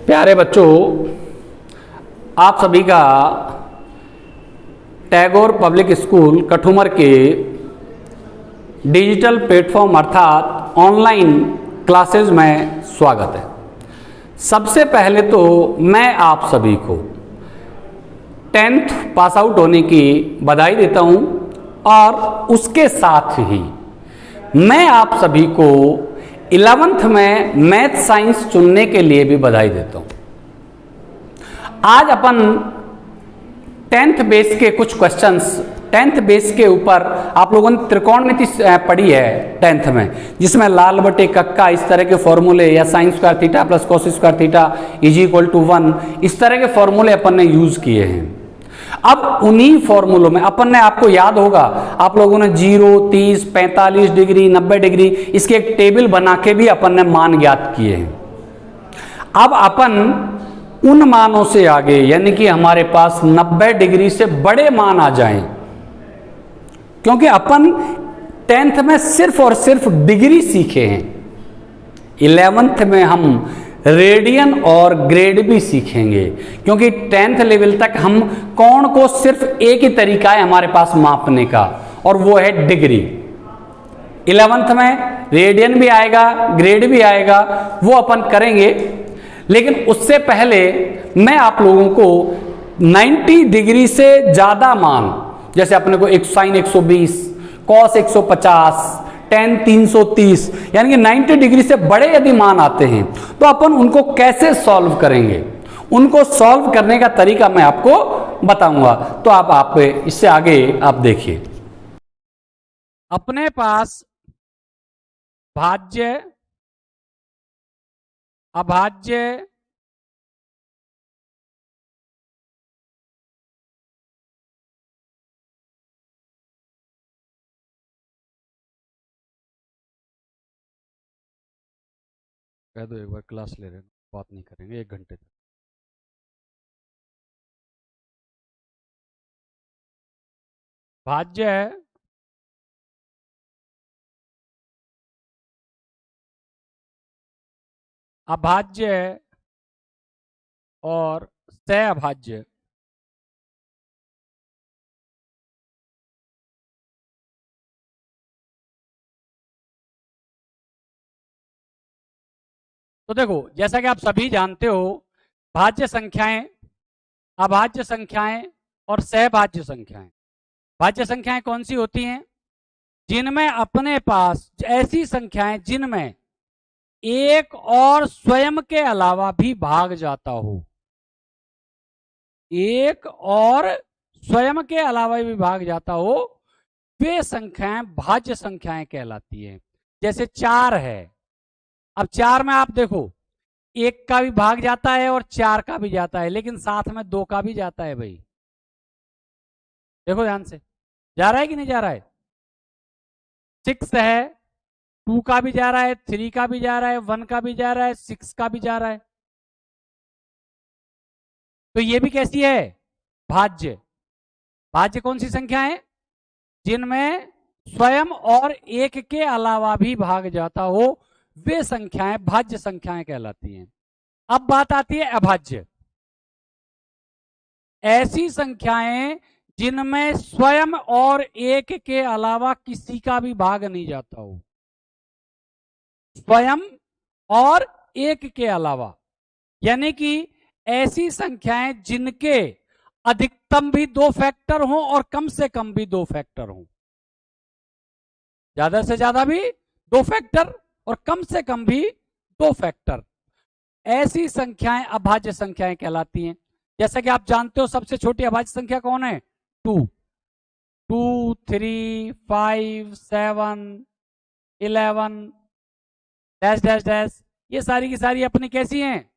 प्यारे बच्चों, आप सभी का टैगोर पब्लिक स्कूल कठुमर के डिजिटल प्लेटफॉर्म अर्थात ऑनलाइन क्लासेज में स्वागत है। सबसे पहले तो मैं आप सभी को 10th पास आउट होने की बधाई देता हूं और उसके साथ ही मैं आप सभी को 11th में मैथ साइंस चुनने के लिए भी बधाई देता हूं। आज अपन 10th बेस के कुछ क्वेश्चंस 10th बेस के ऊपर आप लोगों ने त्रिकोणमिति पढ़ी है 10th में, जिसमें लाल बटे कक्का इस तरह के फॉर्मूले या sine square theta plus cos square theta is equal to 1 इस तरह के फॉर्मूले अपन ने यूज किए हैं। अब उन्हीं फॉर्मूलों में अपन ने, आपको याद होगा, आप लोगों ने 0, 30, 45 डिग्री, 90 डिग्री इसके एक टेबल बना के भी अपन ने मान ज्ञात किए हैं। अब अपन उन मानों से आगे, यानी कि हमारे पास 90 डिग्री से बड़े मान आ जाएं, क्योंकि अपन 10th में सिर्फ और सिर्फ डिग्री सीखे हैं। 11th में हम रेडियन और ग्रेड भी सीखेंगे, क्योंकि 10th लेवल तक हम कोण को सिर्फ एक ही तरीका है हमारे पास मापने का, और वो है डिग्री। 11th में रेडियन भी आएगा, ग्रेड भी आएगा, वो अपन करेंगे। लेकिन उससे पहले मैं आप लोगों को 90 डिग्री से ज्यादा मान, जैसे अपने को एक साइन 120, कॉस 150, tan 330, यानी कि 90 डिग्री से बड़े यदि मान आते हैं तो अपन उनको कैसे सॉल्व करेंगे, उनको सॉल्व करने का तरीका मैं आपको बताऊंगा। तो आप इससे आगे आप देखिए, अपने पास भाज्य, अभाज्य, कह दो एक बार क्लास ले रहे हैं, बात नहीं करेंगे 1 घंटे तक। भाज्य है, अभाज्य है और सहअभाज्य। तो देखो, जैसा कि आप सभी जानते हो, भाज्य संख्याएं, अभाज्य संख्याएं और सहभाज्य संख्याएं। भाज्य संख्याएं कौन सी होती हैं? जिनमें अपने पास ऐसी संख्याएं जिनमें एक और स्वयं के अलावा भी भाग जाता हो, एक और स्वयं के अलावा भी भाग जाता हो, वे संख्याएं भाज्य संख्याएं कहलाती हैं। जैसे 4 है। अब 4 में आप देखो, 1 का भी भाग जाता है और 4 का भी जाता है, लेकिन साथ में 2 का भी जाता है। भाई देखो ध्यान से, जा रहा है कि नहीं जा रहा है? 6 है, 2 का भी जा रहा है, 3 का भी जा रहा है, 1 का भी जा रहा है, 6 का भी जा रहा है। तो ये भी कैसी है? भाज्य। भाज्य कौन सी संख्या है? जिनमें स्वयं और एक के अलावा भी भाग जाता हो, वे संख्याएं भाज्य संख्याएं कहलाती हैं। अब बात आती है अभाज्य। ऐसी संख्याएं जिनमें स्वयं और एक के अलावा किसी का भी भाग नहीं जाता हो, स्वयं और एक के अलावा, यानी कि ऐसी संख्याएं जिनके अधिकतम भी 2 फैक्टर हों और कम से कम भी 2 फैक्टर हों, ज्यादा से ज्यादा भी 2 फैक्टर और कम से कम भी 2 फैक्टर, ऐसी संख्याएं अभाज्य संख्याएं कहलाती हैं। जैसा कि आप जानते हो, सबसे छोटी अभाज्य संख्या कौन है? 2, 2, 3, 5, 7, 11 डैश डैश डैश, ये सारी की सारी अपनी कैसी हैं?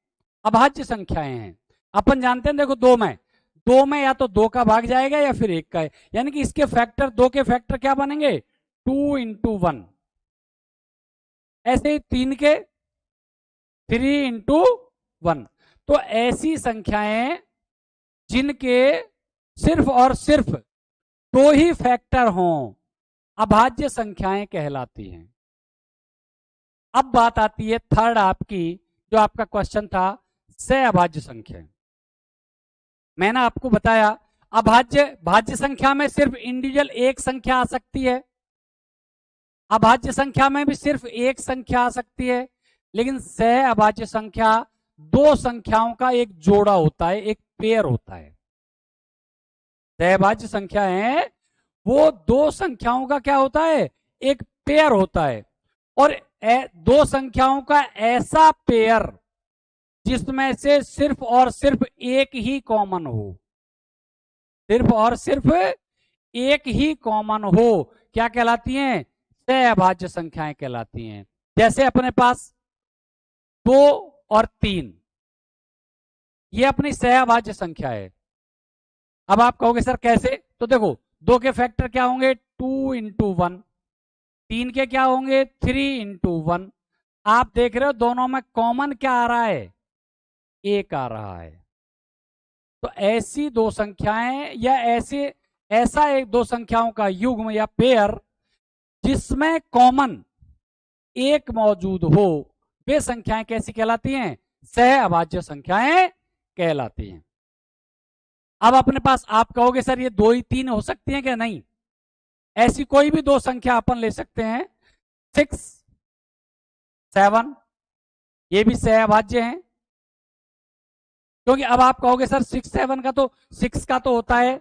अभाज्य संख्याएं हैं। अपन जानते हैं, देखो 2 में या तो 2 का भाग जाएगा या फिर 1 का है, यानी कि इसके फैक्टर, 2 के फैक्टर क्या बनेंगे? 2 × 1। ऐसे ही 3 के 3 × 1। तो ऐसी संख्याएं जिनके सिर्फ और सिर्फ 2 ही फैक्टर हों, अभाज्य संख्याएं कहलाती हैं। अब बात आती है थर्ड आपकी, जो आपका क्वेश्चन था सहअभाज्य संख्या। मैंने आपको बताया अभाज्य भाज्य संख्या में सिर्फ इंडिविजुअल एक संख्या आ सकती है, अभाज्य संख्या में भी सिर्फ एक संख्या आ सकती है, लेकिन सहअभाज्य संख्या दो संख्याओं का एक जोड़ा होता है, एक पेयर होता है। सहअभाज्य संख्या है वो दो संख्याओं का क्या होता है, एक पेयर होता है। और दो संख्याओं का ऐसा पेयर जिसमें से सिर्फ और सिर्फ एक ही कॉमन हो, सिर्फ और सिर्फ एक ही कॉमन हो, क्या कहलाती हैं, सहअभाज्य संख्याएं कहलाती हैं। जैसे अपने पास 2 और 3, ये अपनी सहअभाज्य संख्या है। अब आप कहोगे सर कैसे, तो देखो 2 के फैक्टर क्या होंगे, 2 इंटू 1, 3 के क्या होंगे, 3 इंटू 1। आप देख रहे हो दोनों में कॉमन क्या आ रहा है, एक आ रहा है। तो ऐसी दो संख्याएं या ऐसा एक दो संख्याओं का युग्म या पेयर जिसमें कॉमन एक मौजूद हो, वे संख्याएं कैसी कहलाती हैं, सहअभाज्य संख्याएं कहलाती हैं। अब अपने पास आप कहोगे सर ये 2 ही 3 हो सकती हैं क्या, नहीं, ऐसी कोई भी दो संख्या अपन ले सकते हैं, 6, 7, ये भी सहअभाज्य हैं। क्योंकि अब आप कहोगे सर 6, 7 का तो 6 का तो होता है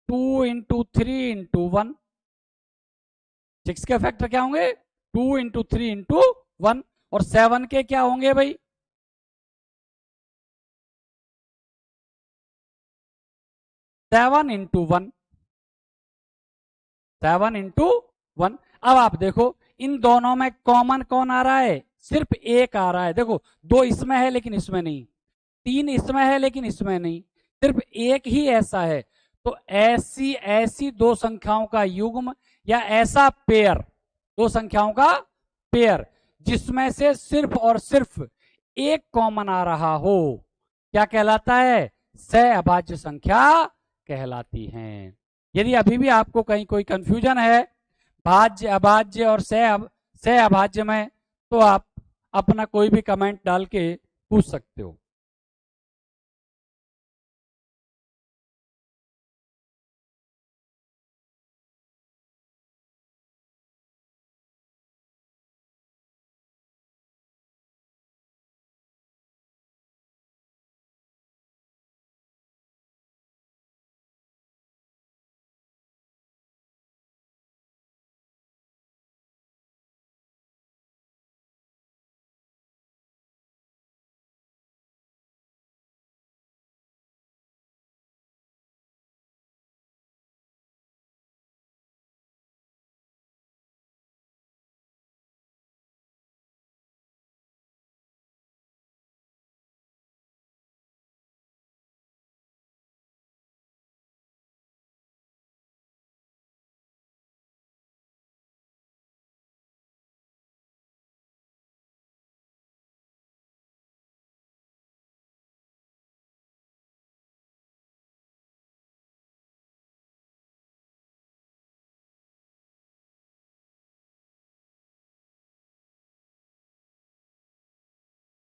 2 इंटू 3 इंटू 1, 6 के फैक्टर क्या होंगे, 2 इंटू 3 इंटू 1, और 7 के क्या होंगे भाई, 7 इंटू 1, 7 इंटू 1। अब आप देखो इन दोनों में कॉमन कौन आ रहा है, सिर्फ एक आ रहा है। देखो 2 इसमें है लेकिन इसमें नहीं, 3 इसमें है लेकिन इसमें नहीं, सिर्फ एक ही ऐसा है। तो ऐसी दो संख्याओं का युग्म या ऐसा पेयर, दो संख्याओं का पेयर जिसमें से सिर्फ और सिर्फ एक कॉमन आ रहा हो, क्या कहलाता है, सहअभाज्य संख्या कहलाती हैं। यदि अभी भी आपको कहीं कोई कंफ्यूजन है भाज्य अभाज्य और सहअभाज्य में, तो आप अपना कोई भी कमेंट डाल के पूछ सकते हो।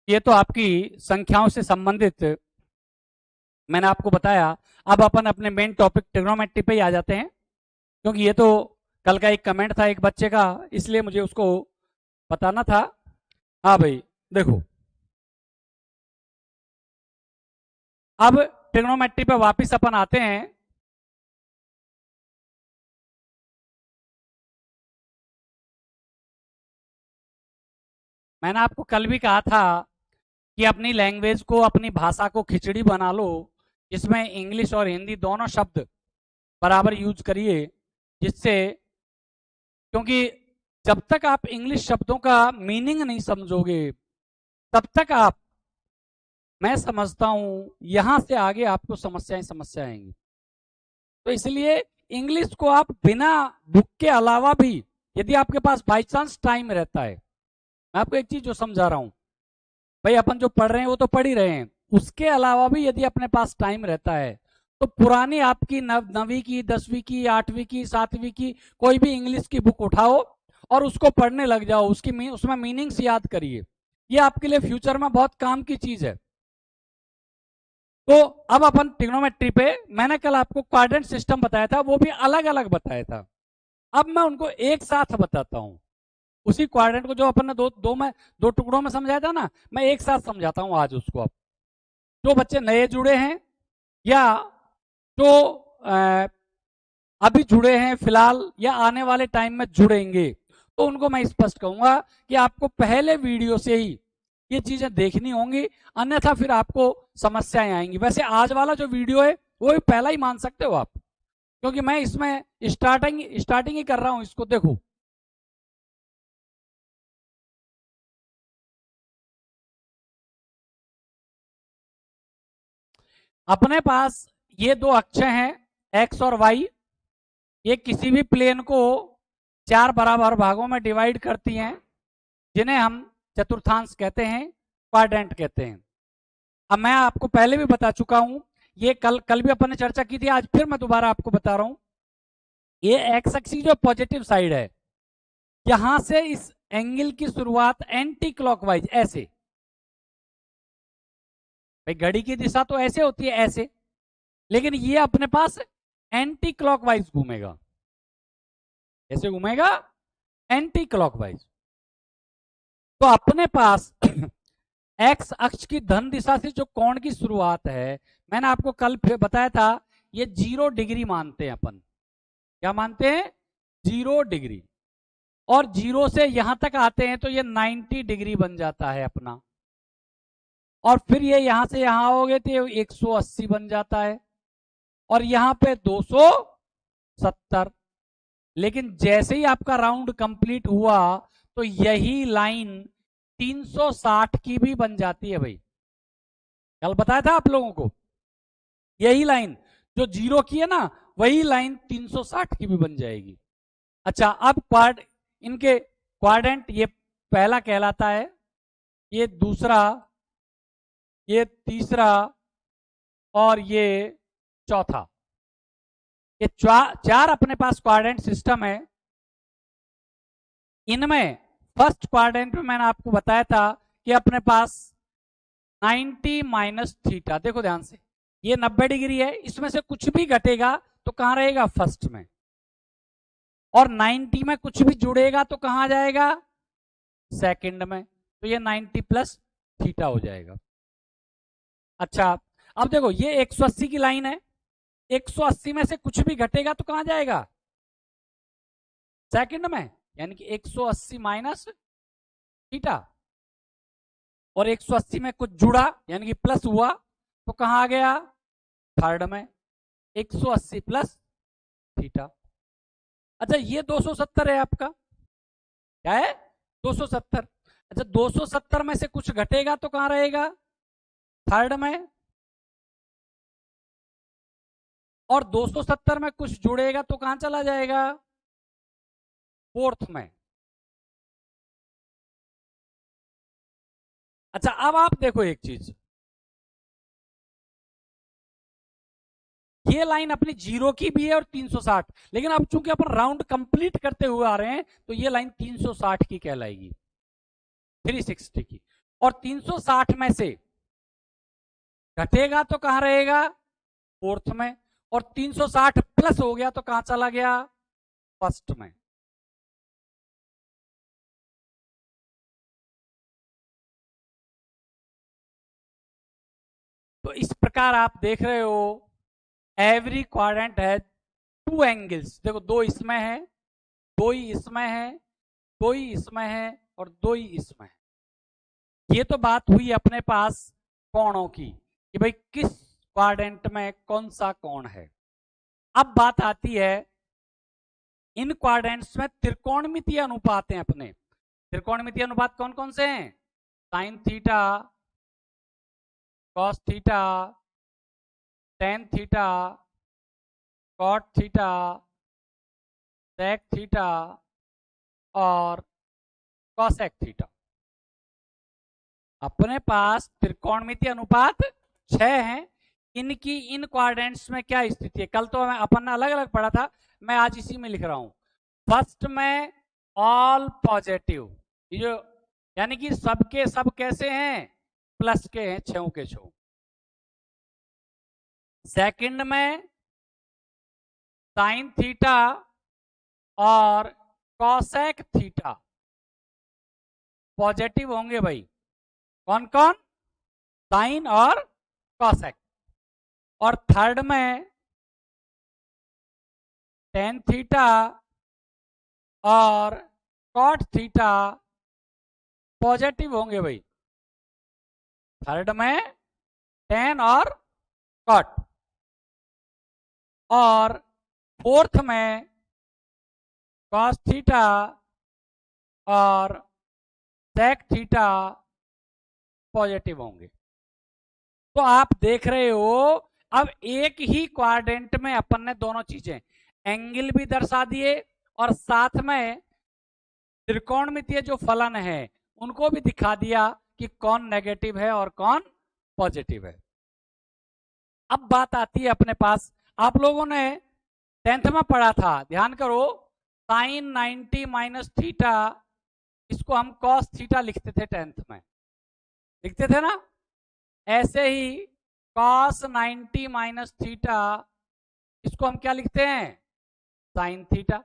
ये तो आपकी संख्याओं से संबंधित मैंने आपको बताया। अब अपन अपने मेन टॉपिक ट्रिग्नोमेट्री पे ही आ जाते हैं, क्योंकि ये तो कल का एक कमेंट था एक बच्चे का, इसलिए मुझे उसको बताना था। हाँ भाई देखो, अब ट्रिग्नोमेट्री पे वापस अपन आते हैं। मैंने आपको कल भी कहा था कि अपनी लैंग्वेज को, अपनी भाषा को खिचड़ी बना लो, जिसमें इंग्लिश और हिंदी दोनों शब्द बराबर यूज करिए, जिससे, क्योंकि जब तक आप इंग्लिश शब्दों का मीनिंग नहीं समझोगे तब तक आप, मैं समझता हूं यहां से आगे आपको समस्या आएंगी। तो इसलिए इंग्लिश को आप बिना बुक के अलावा भी, यदि आपके पास बाई चांस टाइम रहता है, मैं आपको एक चीज जो समझा रहा हूं भाई, अपन जो पढ़ रहे हैं वो तो पढ़ ही रहे हैं, उसके अलावा भी यदि अपने पास टाइम रहता है तो पुरानी आपकी 9वीं की, 10वीं की, 8वीं की, 7वीं की कोई भी इंग्लिश की बुक उठाओ और उसको पढ़ने लग जाओ, उसमें मीनिंग्स याद करिए। ये आपके लिए फ्यूचर में बहुत काम की चीज है। तो अब अपन ट्रिग्नोमेट्री पे, मैंने कल आपको क्वाड्रेंट सिस्टम बताया था, वो भी अलग अलग बताया था। अब मैं उनको एक साथ बताता हूं। उसी क्वाड्रेंट को जो अपन ने दो टुकड़ों में समझाया था ना, मैं एक साथ समझाता हूं आज उसको। अब जो बच्चे नए जुड़े हैं या जो अभी जुड़े हैं फिलहाल या आने वाले टाइम में जुड़ेंगे, तो उनको मैं स्पष्ट कहूंगा कि आपको पहले वीडियो से ही ये चीजें देखनी होंगी, अन्यथा फिर आपको समस्याएं आएंगी। वैसे आज वाला जो वीडियो है वो भी पहला ही मान सकते हो आप, क्योंकि मैं इसमें स्टार्टिंग ही कर रहा हूं। इसको देखो, अपने पास ये दो अक्ष हैं एक्स और वाई, ये किसी भी प्लेन को 4 बराबर भागों में डिवाइड करती हैं, जिन्हें हम चतुर्थांश कहते हैं, क्वाड्रेंट कहते हैं। अब मैं आपको पहले भी बता चुका हूं, ये कल कल भी अपन ने चर्चा की थी, आज फिर मैं दोबारा आपको बता रहा हूं। ये एक्स एक्सिस जो पॉजिटिव साइड है, यहां से इस एंगल की शुरुआत एंटी क्लॉकवाइज ऐसे, भाई घड़ी की दिशा तो ऐसे होती है ऐसे, लेकिन ये अपने पास एंटी क्लॉकवाइज घूमेगा। कैसे घूमेगा? Anti clockwise. तो अपने पास एक्स अक्ष की धन दिशा से जो कोण की शुरुआत है, मैंने आपको कल बताया था, ये 0 डिग्री मानते हैं अपन। क्या मानते हैं? 0 डिग्री। और 0 से यहां तक आते हैं तो ये 90 डिग्री बन जाता है अपना। और फिर ये यहां से यहां आओगे तो 180 बन जाता है, और यहां पे 270। लेकिन जैसे ही आपका राउंड कंप्लीट हुआ तो यही लाइन 360 की भी बन जाती है। भाई कल बताया था आप लोगों को, यही लाइन जो 0 की है ना, वही लाइन 360 की भी बन जाएगी। अच्छा, अब इनके क्वाड्रेंट, ये पहला कहलाता है, ये दूसरा, ये तीसरा और ये चौथा। ये चार अपने पास क्वाड्रेंट सिस्टम है। इनमें फर्स्ट क्वाड्रेंट में मैंने आपको बताया था कि अपने पास 90 माइनस थीटा, देखो ध्यान से, ये 90 डिग्री है, इसमें से कुछ भी घटेगा तो कहां रहेगा? फर्स्ट में। और 90 में कुछ भी जुड़ेगा तो कहां जाएगा? सेकंड में। तो ये 90 प्लस थीटा हो जाएगा। अच्छा, अब देखो ये 180 की लाइन है, 180 में से कुछ भी घटेगा तो कहां जाएगा? सेकंड में, यानी कि 180 माइनस थीटा। और 180 में कुछ जुड़ा यानी कि प्लस हुआ तो कहां आ गया? थर्ड में। 180 प्लस थीटा। अच्छा, ये 270 है आपका, क्या है? 270। अच्छा, 270 में से कुछ घटेगा तो कहां रहेगा? थर्ड में। और 270 में कुछ जुड़ेगा तो कहां चला जाएगा? फोर्थ में। अच्छा, अब आप देखो एक चीज, ये लाइन अपनी 0 की भी है और 360, लेकिन अब चूंकि अपन राउंड कंप्लीट करते हुए आ रहे हैं तो ये लाइन 360 की कहलाएगी, 360 की। और 360 में से घटेगा तो कहां रहेगा? फोर्थ में। और 360 प्लस हो गया तो कहां चला गया? फर्स्ट में। तो इस प्रकार आप देख रहे हो, एवरी क्वाड्रेंट है 2 एंगल्स। देखो, 2 इसमें है, 2 ही इसमें है, 2 ही इसमें है और 2 ही इसमें है। ये तो बात हुई अपने पास कोणों की कि भाई किस क्वाड्रेंट में कौन सा कोण है। अब बात आती है, इन क्वाड्रेंट्स में त्रिकोणमितीय अनुपात हैं अपने। त्रिकोणमितीय अनुपात कौन कौन से हैं? Sine theta, cos theta, tan theta, cot theta, sec theta और कॉसेक थीटा। अपने पास त्रिकोणमितीय अनुपात 6 हैं। इनकी इन क्वाड्रेंट्स में क्या स्थिति है? कल तो अपन ने अलग अलग पढ़ा था, मैं आज इसी में लिख रहा हूं। फर्स्ट में ऑल पॉजिटिव, ये जो यानी कि सबके सब कैसे हैं, प्लस के हैं, छो के छो। सेकंड में साइन थीटा और कॉसेक थीटा पॉजिटिव होंगे भाई। कौन कौन, साइन और कॉसेक। और थर्ड में टेन थीटा और कॉट थीटा पॉजिटिव होंगे भाई। थर्ड में टेन और कॉट, और फोर्थ में कॉस थीटा और सेक थीटा पॉजिटिव होंगे। तो आप देख रहे हो, अब एक ही क्वाड्रेंट में अपन ने दोनों चीजें, एंगल भी दर्शा दिए और साथ में त्रिकोणमितीय जो फलन है उनको भी दिखा दिया कि कौन नेगेटिव है और कौन पॉजिटिव है। अब बात आती है अपने पास, आप लोगों ने 10th में पढ़ा था, ध्यान करो, साइन 90 माइनस थीटा, इसको हम कॉस थीटा लिखते थे 10th में, लिखते थे ना। ऐसे ही कॉस 90 माइनस थीटा, इसको हम क्या लिखते हैं, साइन थीटा।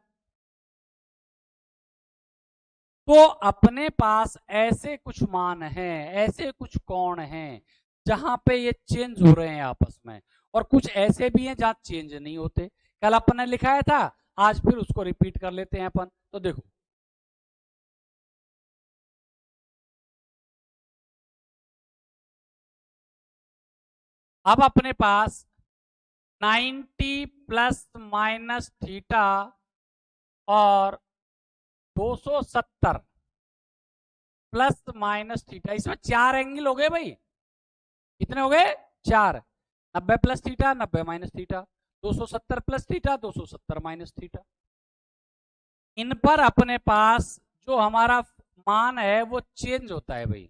तो अपने पास ऐसे कुछ मान हैं, ऐसे कुछ कोण हैं जहां पे ये चेंज हो रहे हैं आपस में, और कुछ ऐसे भी हैं जहां चेंज नहीं होते। कल अपन ने लिखाया था, आज फिर उसको रिपीट कर लेते हैं अपन। तो देखो, अब अपने पास 90 प्लस माइनस थीटा और 270 प्लस माइनस थीटा, इसमें चार एंगल हो गए भाई। कितने हो गए, चार। 90 plus theta, 90 minus theta, 270 plus theta, 270 minus theta. इन पर अपने पास जो हमारा मान है वो चेंज होता है भाई।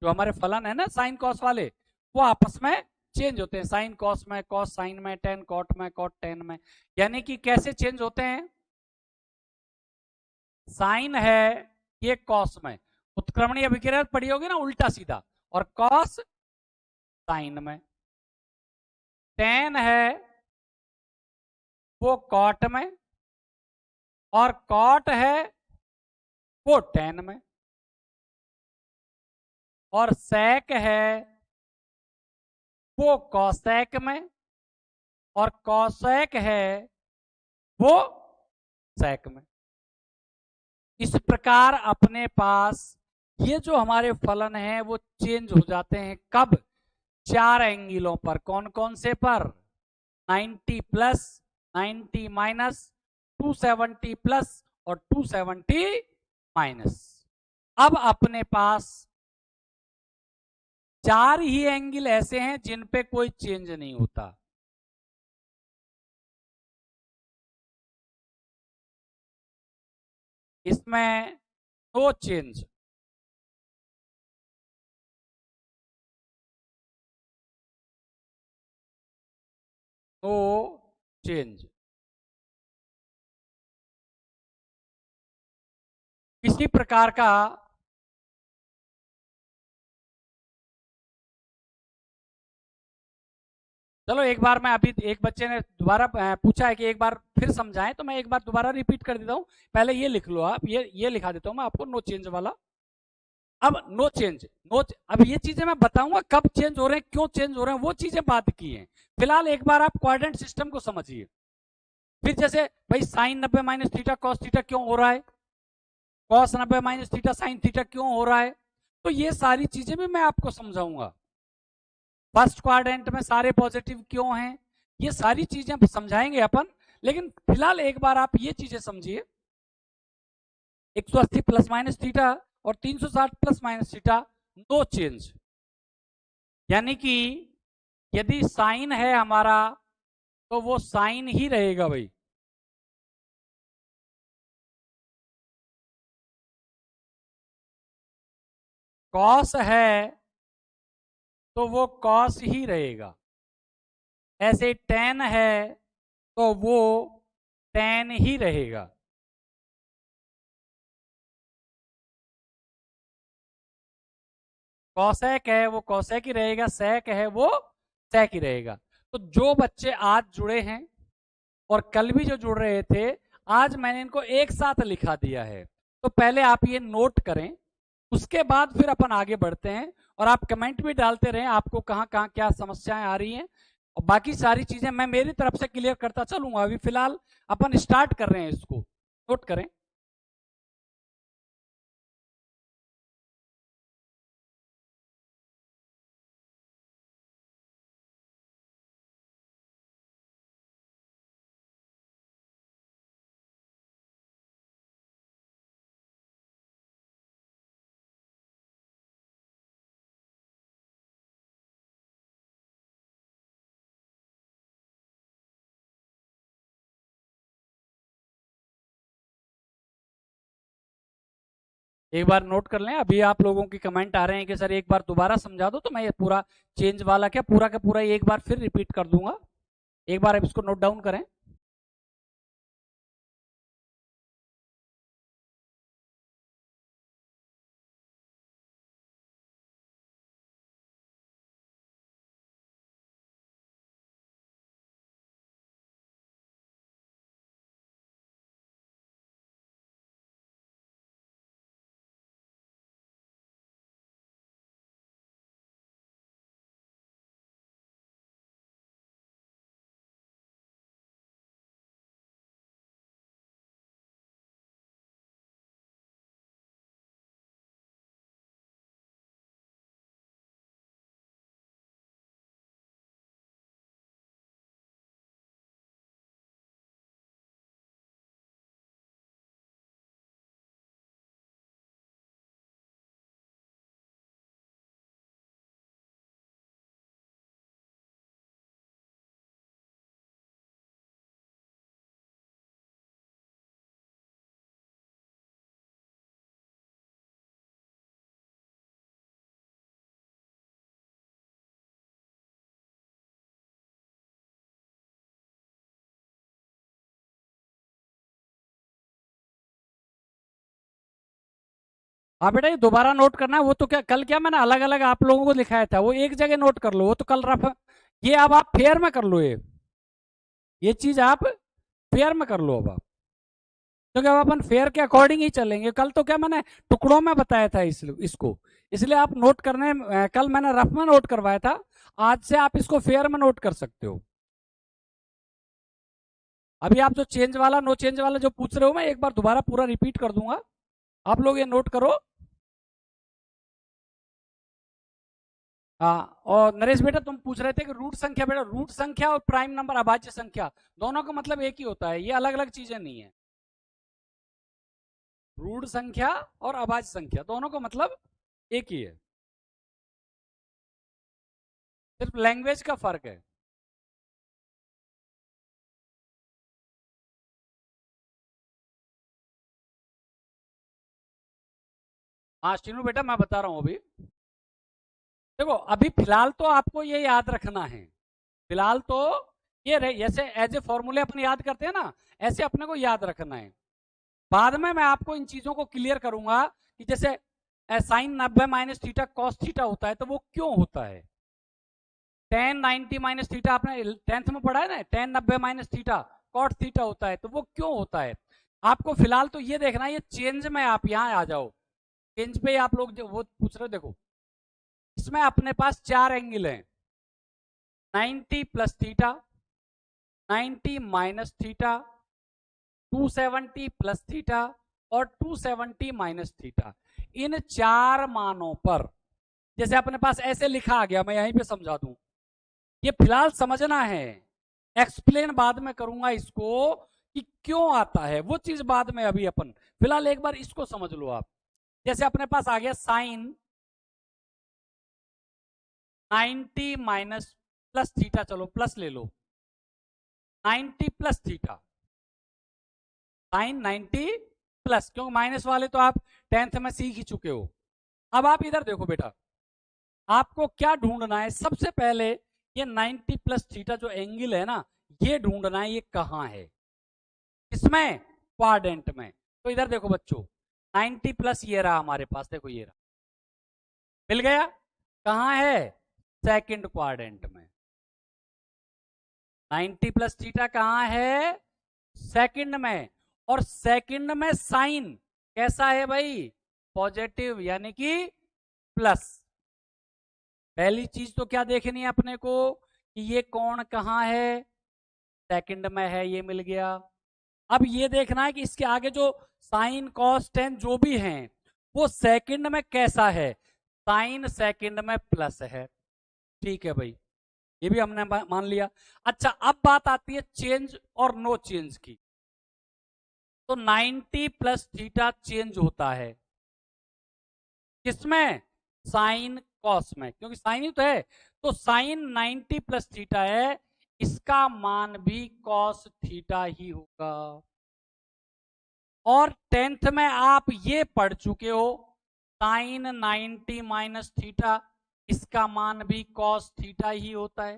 जो हमारे फलन है ना साइन कॉस वाले, वो आपस में चेंज होते हैं, साइन कॉस में, कॉस साइन में, टेन कॉट में, कॉट टेन में। यानी कि कैसे चेंज होते हैं, साइन है ये कॉस में, उत्क्रमणीय अभिक्रिया पड़ी होगी ना उल्टा सीधा, और कॉस साइन में। टेन है वो कॉट में, और कॉट है वो टेन में, और सेक है वो कॉसेक में, और कॉसेक है वो सेक में। इस प्रकार अपने पास ये जो हमारे फलन हैं वो चेंज हो जाते हैं, कब, चार एंगलों पर। कौन कौन से पर, 90 प्लस, 90 माइनस, 270 प्लस और 270 माइनस। अब अपने पास चार ही एंगल ऐसे हैं जिन पे कोई चेंज नहीं होता। इसमें नो चेंज, नो चेंज, किसी प्रकार का चलो एक बार मैं, अभी एक बच्चे ने दोबारा पूछा है कि एक बार फिर समझाएं, तो मैं एक बार दोबारा रिपीट कर देता हूं। पहले ये लिख लो आप, ये लिखा देता हूं मैं आपको, नो चेंज वाला। अब नो चेंज, अब ये चीजें मैं बताऊंगा कब चेंज हो रहे हैं, क्यों चेंज हो रहे हैं, वो चीजें बात की हैं। फिलहाल एक बार आप क्वाड्रेंट सिस्टम को समझिए। फिर जैसे भाई sine 90 minus theta cos theta क्यों हो रहा है, cos 90 minus theta sine theta क्यों हो रहा है, तो ये सारी चीजें भी मैं आपको समझाऊंगा। फर्स्ट क्वाड्रेंट में सारे पॉजिटिव क्यों हैं, ये सारी चीजें समझाएंगे अपन। लेकिन फिलहाल एक बार आप ये चीजें समझिए, 180 प्लस माइनस थीटा और 360 plus minus theta, no change. यानी कि यदि साइन है हमारा तो वो साइन ही रहेगा भाई। कॉस है तो वो कॉस ही रहेगा। ऐसे टेन है तो वो टेन ही रहेगा। कौसेक है वो कौसेक ही रहेगा, सेक है वो सेक ही रहेगा। तो जो बच्चे आज जुड़े हैं और कल भी जो जुड़ रहे थे, आज मैंने इनको एक साथ लिखा दिया है। तो पहले आप ये नोट करें, उसके बाद फिर अपन आगे बढ़ते हैं। और आप कमेंट भी डालते रहें आपको कहाँ कहाँ क्या समस्याएं आ रही हैं, और बाकी सारी चीजें मैं मेरी तरफ से क्लियर करता चलूंगा। अभी फिलहाल अपन स्टार्ट कर रहे हैं, इसको नोट करें। एक बार नोट कर लें। अभी आप लोगों की कमेंट आ रहे हैं कि सर एक बार दोबारा समझा दो, तो मैं ये पूरा चेंज वाला क्या पूरा का पूरा एक बार फिर रिपीट कर दूंगा। एक बार आप इसको नोट डाउन करें। हाँ बेटा, ये दोबारा नोट करना है। वो तो क्या कल क्या मैंने अलग अलग आप लोगों को लिखाया था, वो एक जगह नोट कर लो। वो तो कल रफ, ये अब आप फेयर में कर लो। ये चीज आप फेयर में कर लो अब आप, क्योंकि अब अपन फेयर के अकॉर्डिंग ही चलेंगे। कल तो क्या मैंने टुकड़ों में बताया था इसको, इसलिए आप नोट करने, कल मैंने रफ में नोट करवाया था, आज से आप इसको फेयर में नोट कर सकते हो। अभी आप जो चेंज वाला नो चेंज वाला जो पूछ रहे हो, मैं एक बार दोबारा पूरा रिपीट कर दूंगा, आप लोग ये नोट करो। हाँ, और नरेश बेटा तुम पूछ रहे थे कि रूट संख्या, बेटा रूट संख्या और प्राइम नंबर अभाज्य संख्या दोनों का मतलब एक ही होता है, ये अलग अलग चीजें नहीं है। रूट संख्या और अभाज्य संख्या दोनों का मतलब एक ही है, सिर्फ लैंग्वेज का फर्क है। हाँ शीनू बेटा, मैं बता रहा हूं अभी। देखो अभी फिलहाल तो आपको ये याद रखना है, फिलहाल तो ये रहे, जैसे एज ए फॉर्मूले अपन याद करते हैं ना, ऐसे अपने को याद रखना है। बाद में मैं आपको इन चीजों को क्लियर करूंगा कि जैसे sine 90 minus theta cos theta होता है, तो वो क्यों होता है। टेन 90 माइनस थीटा आपने 10th में पढ़ा है ना, tan 90 minus theta cot theta होता है, तो वो क्यों होता है। आपको फिलहाल तो ये देखना है, ये चेंज में आप यहाँ आ जाओ। चेंज पे आप लोग जो वो पूछ रहे हो, देखो इसमें अपने पास चार एंगल हैं, 90 plus theta, 90 minus theta, 270 plus theta और 270 माइनस थीटा। इन चार मानों पर जैसे अपने पास ऐसे लिखा आ गया, मैं यहीं पे समझा दूं, ये फिलहाल समझना है, एक्सप्लेन बाद में करूंगा इसको कि क्यों आता है, वो चीज बाद में। अभी अपन फिलहाल एक बार इसको समझ लो आप। जैसे अपने पास आ गया साइन 90 माइनस प्लस थीटा, चलो प्लस ले लो, 90 प्लस थीटा, साइन 90 प्लस, क्योंकि माइनस वाले तो आप 10th में सीख ही चुके हो। अब आप इधर देखो बेटा, आपको क्या ढूंढना है सबसे पहले, ये 90 प्लस थीटा जो एंगल है ना, ये ढूंढना है, ये कहां है, इसमें क्वाड्रेंट में। तो इधर देखो बच्चों, 90 प्लस ये रहा हमारे पास, देखो ये रहा, मिल गया। कहां है? सेकंड क्वाड्रेंट में। 90 प्लस थीटा कहां है? सेकंड में। और सेकंड में साइन कैसा है भाई? पॉजिटिव, यानी कि प्लस। पहली चीज तो क्या देखनी है अपने को कि ये कोण कहां है? सेकंड में है, ये मिल गया। अब ये देखना है कि इसके आगे जो साइन कॉस टेन जो भी हैं वो सेकंड में कैसा है? साइन सेकंड में प्लस है। ठीक है भाई, ये भी हमने मान लिया। अच्छा, अब बात आती है चेंज और नो चेंज की। तो 90 प्लस थीटा चेंज होता है किसमें? साइन कॉस में, क्योंकि साइन ही तो है। तो साइन 90 प्लस थीटा है, इसका मान भी कॉस थीटा ही होगा। और 10th में आप ये पढ़ चुके हो, साइन 90 माइनस थीटा, इसका मान भी कॉस थीटा ही होता है।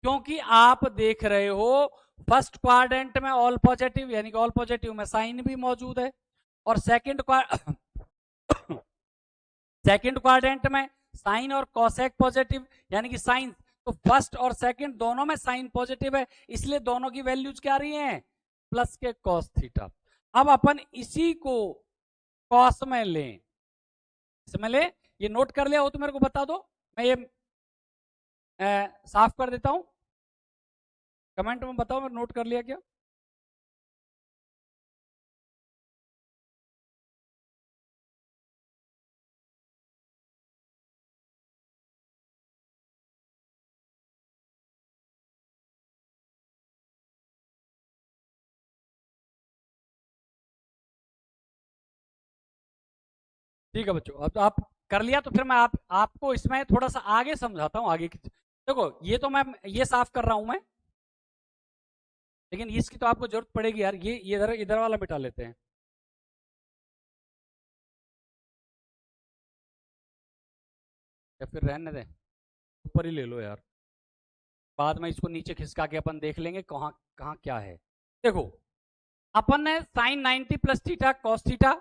क्योंकि आप देख रहे हो फर्स्ट क्वाड्रेंट में ऑल पॉजिटिव, यानी कि ऑल पॉजिटिव में साइन भी मौजूद है, और सेकंड सेकंड क्वाड्रेंट में साइन और कॉसेक पॉजिटिव, यानी कि साइन। तो फर्स्ट और सेकंड दोनों में साइन पॉजिटिव है, इसलिए दोनों की वैल्यूज क्या आ रही हैं? प्लस के कॉस थीटा। अब अपन इसी को कॉस में लें, इसमें ले, ये नोट कर लिया हो तो मेरे को बता दो, मैं ये साफ कर देता हूं। कमेंट में बताओ मैं नोट कर लिया क्या? ठीक है बच्चों, अब तो आप कर लिया तो फिर मैं आपको इसमें थोड़ा सा आगे समझाता हूं। आगे की देखो, ये तो मैं ये साफ कर रहा हूं मैं, लेकिन इसकी तो आपको जरूरत पड़ेगी यार। ये इधर इधर वाला मिटा लेते हैं। या फिर रहने दें, ऊपर ही ले लो यार, बाद में इसको नीचे खिसका के अपन देख लेंगे कहाँ कहाँ क्या है। देखो, अपन ने sine 90 plus theta cos theta,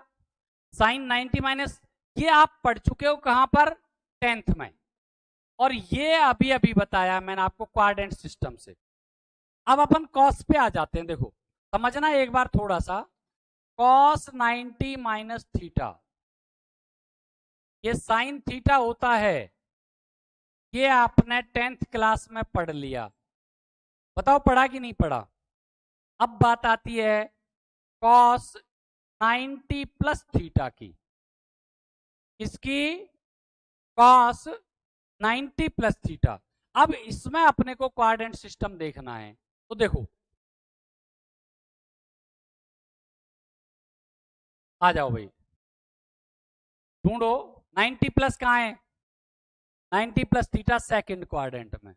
sine 90 minus, ये आप पढ़ चुके हो कहां पर? 10th में। और ये अभी अभी बताया मैंने आपको क्वाड्रेंट सिस्टम से। अब अपन कॉस पे आ जाते हैं। देखो, समझना एक बार थोड़ा सा, कॉस 90 माइनस थीटा, ये साइन थीटा होता है, ये आपने 10th क्लास में पढ़ लिया। बताओ पढ़ा कि नहीं पढ़ा? अब बात आती है कॉस 90 प्लस थीटा की, इसकी कॉस 90 प्लस थीटा। अब इसमें अपने को क्वाड्रेंट सिस्टम देखना है, तो देखो, आ जाओ भाई, ढूंढो 90 प्लस कहां है? 90 प्लस थीटा सेकंड क्वाड्रेंट में।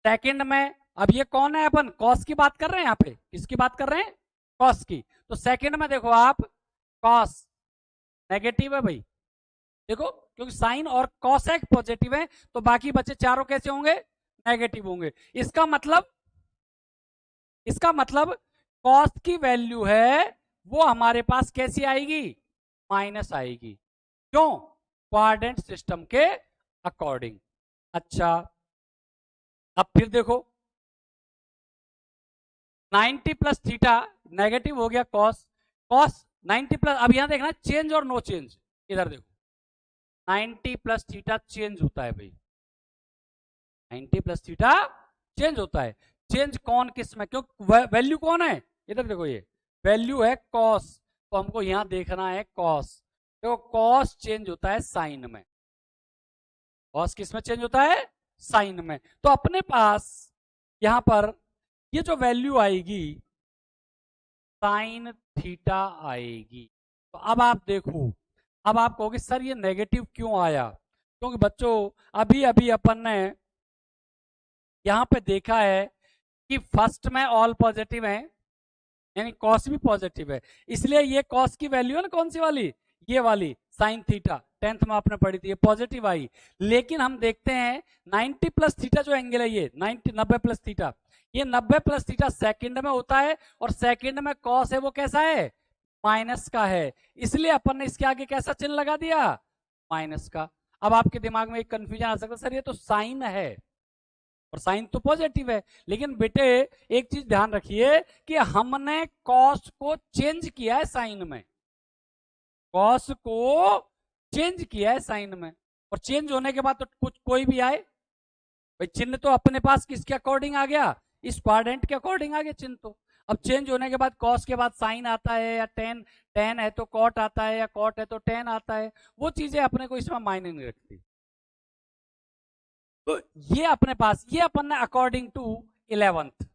सेकंड में अब ये कौन है? अपन कॉस की बात कर रहे हैं, यहां पे किसकी बात कर रहे हैं? कॉस की। तो सेकंड में देखो आप, कॉस नेगेटिव है भाई, देखो, क्योंकि साइन और कॉसेक पॉजिटिव है, तो बाकी बचे चारों कैसे होंगे? नेगेटिव होंगे। इसका मतलब कॉस की वैल्यू है वो हमारे पास कैसी आएगी? माइनस आएगी। क्यों? क्वाड्रेंट सिस्टम के अकॉर्डिंग। अच्छा, अब फिर देखो, 90 प्लस थीटा नेगेटिव हो गया कॉस, कॉस 90 प्लस, अब यहां देखना चेंज और नो चेंज। इधर देखो, 90 प्लस थीटा चेंज होता है भाई, 90 प्लस थीटा चेंज होता है। चेंज कौन किस में? क्यों? वैल्यू कौन है? इधर देखो, ये वैल्यू है कॉस, तो हमको यहां देखना है कॉस। देखो, कॉस चेंज होता है साइन में, कॉस किस में चेंज होता है? साइन में। तो अपने पास यहां पर ये जो वैल्यू आएगी साइन थीटा आएगी। तो अब आप देखो, अब आप कहोगे सर ये नेगेटिव क्यों आया? क्योंकि बच्चों अभी अभी अपन ने यहां पे देखा है कि फर्स्ट में ऑल पॉजिटिव है, यानी कॉस भी पॉजिटिव है, इसलिए ये कॉस की वैल्यू है ना, कौन सी वाली? ये वाली साइन थीटा, 10th में आपने पढ़ी थी, ये पॉजिटिव आई। लेकिन हम देखते हैं 90 प्लस थीटा जो एंगल है, ये 90 प्लस थीटा, ये 90 प्लस थीटा सेकंड में होता है, और सेकंड में कॉस है वो कैसा है? माइनस का है। इसलिए अपन ने इसके आगे कैसा चिन्ह लगा दिया? माइनस का। अब आपके दिमाग में एक कंफ्यूजन आ सकता है, सर ये तो साइन है और साइन तो पॉजिटिव है। लेकिन बेटे एक चीज ध्यान रखिए कि हमने कॉस को चेंज किया है साइन में, कॉस को चेंज किया है साइन में, और चेंज होने के बाद तो कुछ कोई भी आए भाई, चिन्ह तो अपने पास किसके अकॉर्डिंग आ गया, इस क्वाड्रेंट के अकॉर्डिंग आ गया चिन्ह। तो अब चेंज होने के बाद कॉस के बाद साइन आता है, या टेन, टेन है तो कॉट आता है, या कॉट है तो टेन आता है, वो चीजें अपने को इसमें मायने नहीं रखती। तो ये अपने पास, ये अपन ने अकॉर्डिंग टू 11th।